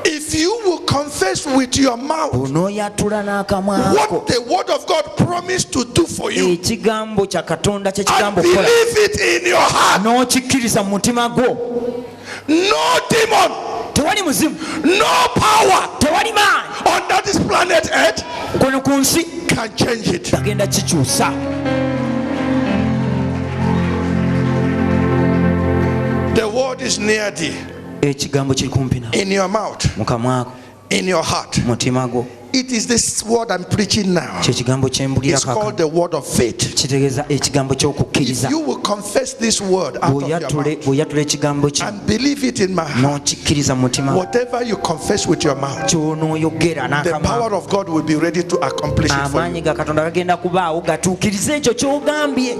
If you will confess with your mouth bw'onooyatula n'akamwa ko what the word of God promised to do for you ekigambo kya Katonda kye and kigambo believe okukola, it in your heart, n'okikkiriza mu mutima gwo, no demon, tewali muzimu, no power tewali maanyi under this planet earth kuno ku nsi can change it. bagenda kikyusa. The word is near thee, Ekigambo kiri kumpi nawe, in your mouth, mu kamwa ko, in your heart. mu mutima gwo. It is this word I'm preaching now. Kye kigambo kye mbulira It's called kaakano. the word of faith. Kitegeeza ekigambo ky'okukkiriza. If you will confess this word out of your mouth Bw'oyatula ekigambo kino and believe it in my heart, n'okikkiriza mu mutima gwo, whatever you confess with your mouth, ky'onooyogera the n'akamwa power of God will be ready to accomplish it for amaanyi you. ga Katonda gagenda kubaawo gatuukirize ekyo ky'ogambye.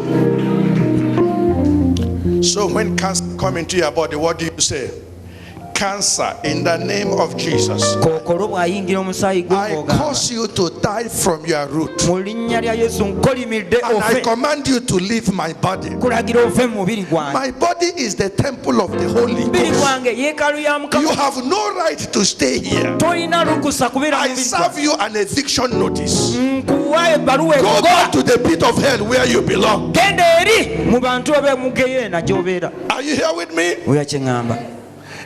So when cancer come into your body, what do you say? Cancer, in the name of Jesus, Kookolo bw'ayingira omusaayi gwo I ng'ogamba, cause you to die from your root, mu linnya lya Yesu nkolimidde and I ofe, command you to leave my body. kulagira ofe mu mubiri gwange. My body is the temple of the Holy Mubiri Ghost. gwange yeekaalu ya You Mukama. have no right to stay here. Tolina lukusa kubeera mu I mubiri serve gwange. you an eviction notice. Nkuwa ebbaluwa Go back egogoba, to the pit of hell where you belong. genda eri mu bantu ab'emugeyeena gy'obeera. Are you here with me? Oya kye ŋŋamba?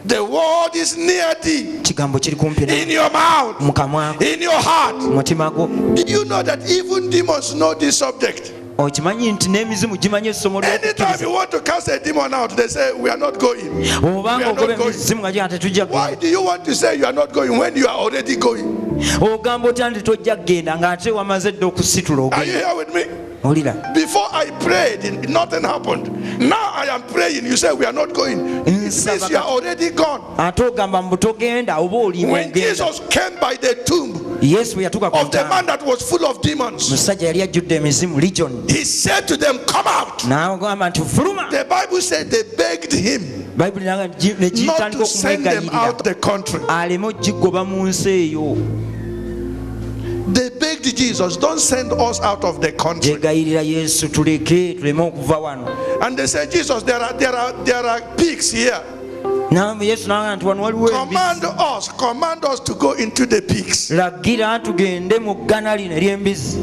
The word is near thee, Kigambo kiri kumpi nawe, in your mouth, mu kamwa ko, in your heart. mu mutima gwo. Do you know that even demons know this subject? Okimanyi nti n'emizimu gimanyi essomo Anytime ly'okukkiriza. you want to cast a demon out, they say, we are not going. Obanga ogoba emizimu nga gyana tetujja Why kugenda. do you want to say you are not going when you are already going? Ogamba otya nti tojja kugenda ng'ate wamaze dde okusitula Are you ogenda. here with me? Olira, Before I prayed, nothing happened. Now I am praying. You say we are not going. It means you are already gone. ate ogamba mbu togenda oba olimu When ogenda. Jesus came by the tomb Yesu bwe yatuuka ku of the ntaana, man that was full of demons, musajja yali ajjudde emizimu legion, he said to them, come out. n'agamba nti fuluma. The Bible said they begged him Bayibuli ne not giyitandika to send them out okumwegayirira the country. aleme ogigoba mu nsi eyo. They begged Jesus, don't send us out of the country. Gyegayirira Yesu tuleke tuleme okuva wano. And they said, Jesus, there are pigs here. Nawe Yesu n'agamba nti wano waliwo embizzi. Command us to go into the pigs. Lagira tugende mu ggana lino ery'embizzi.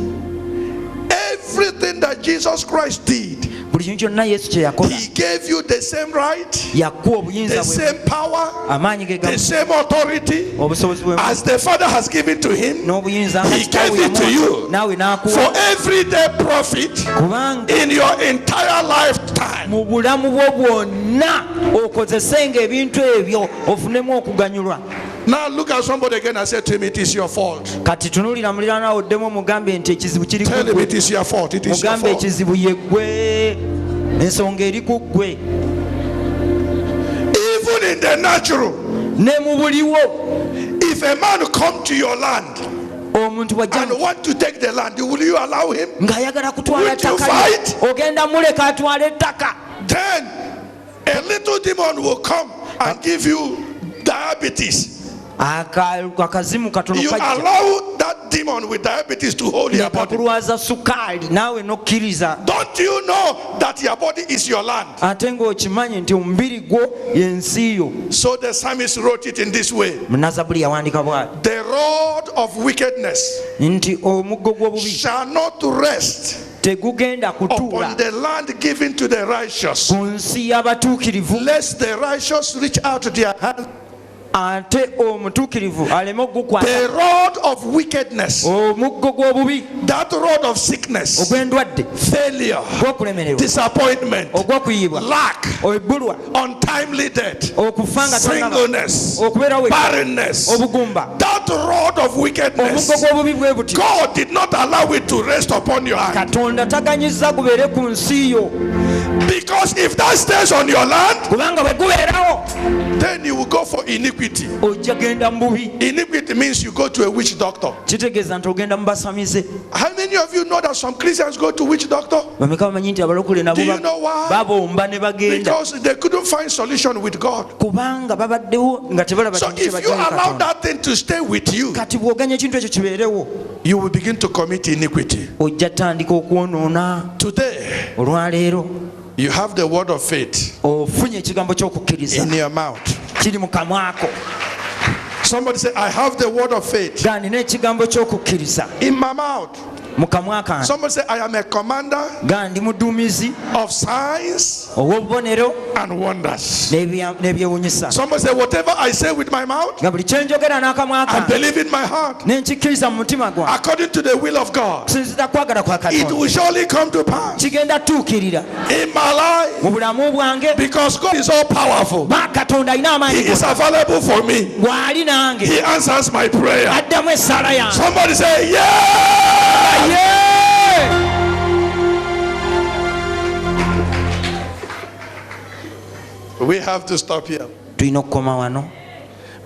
Everything that Jesus Christ did buli kintu kyonna yesu kye yakola. He gave you the same right, yakuwa obuyinza the same power, amaanyi ge the same authority obusobozi bwe as the Father has given to him. n'obuyinza He gave it to you naawe n'akuwa for everyday profit kubanga in your entire lifetime. mu bulamu bwo bwonna okozesenga ebintu ebyo ofunemu okuganyulwa. Now look at somebody again and say to him, it is your fault. kati tunuulira muliraana oddemu mugambe nti ekizibu kiri ku Tell him ggwe. it is your fault. It is your mugambe fault. ekizibu ye ggwe ensonga eri ku ggwe. Even in the natural, ne mu buliwo if a man come to your land omuntu wajja and want to take the land, will you allow him? ng'ayagala kutwala Would you ettaka fight? lye, ogenda muleka atwala ettaka. Then a little demon will come and give you diabetes. akazimu katono You kajja allow that demon with diabetes to hold your body. nekakulwaza sukaali naawe nokkiriza. Don't you know that your body is your land? ate ng'okimanyi nti omubiri gwo yensi yo. So the psalmist wrote it in this way. munazabuli yawandika bw'ati The rod of wickedness nti omuggo gw'obubi shall not rest tegugenda kutuula upon the land given to the righteous, ku nsi y'abatuukirivu lest the righteous reach out to their hand. ate omutuukirivu aleme ogukwata. The rod of wickedness, omuggo gw'obubi that rod of sickness, ogw'endwadde failure, gw'okulemererwa disappointment, ogw'okuyibwa lack, ebbulwa untimely death, okufa nga tonnaba singleness, okubeerawo barrenness. obugumba. That rod of omuggo wickedness, gw'obubi bwe butyo God did not allow it to rest upon your hand. katonda taganyiza gubeere ku nsi yo Because if that stays on your land, kubanga bwe gubeerawo then you will go for iniquity. ojja genda mu bubi. Iniquity means you go to a witch doctor. kitegeeza nti ogenda mu basamize. How many of you know that some Christians go to witch doctor? bameka bamanyi nti abalokole nabo Do you know why? babomba ne bagenda Because they couldn't find solution with God. kubanga babaddewo nga tebalaba So kintu kye if you bajjayo allow Katonda. that thing to stay with you, kati bw'oganya ekintu ekyo kibeerewo you will begin to commit iniquity. ojja tandika okwonoona. Today, olwaleero you have the word of faith ofunye ekigambo ky'okukkiriza in your mouth. kiri mu kamwa ko. Somebody say, I have the word of faith ga nina ekigambo ky'okukkiriza in my mouth. mu kamwa kange. Somebody say, I am a commander ga ndi muduumizi of signs ow'obubonero and wonders. n'ebyewunyisa. Somebody say, whatever I say with my mouth, nga buli kyenjogera n'akamwa I kange believe in my heart, n'enkikkiriza mu mutima gwange according to the will of God, kusinziira kwagala kwa it Katonda will surely come to pass kigenda tuukirira in my life, mu bulamu bwange. because God is all powerful. ba Katonda alina He amaanyi is available for me. gw'ali nange He answers my prayer. addamu essaala yange. Somebody say, yeah! Yeah! We have to stop here. tulina okukoma wano.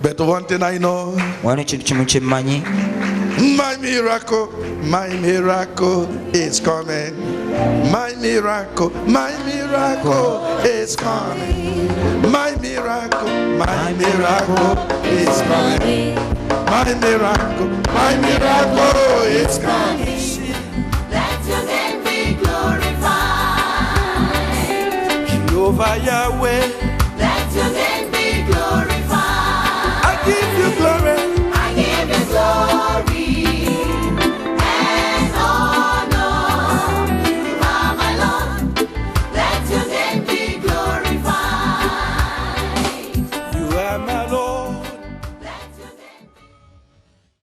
But one thing I know, wano ekintu kimu kye mmanyi. my miracle is coming. My miracle is coming. My miracle is coming. My miracle is coming. Let your name be glorified. Jehovah Yahweh,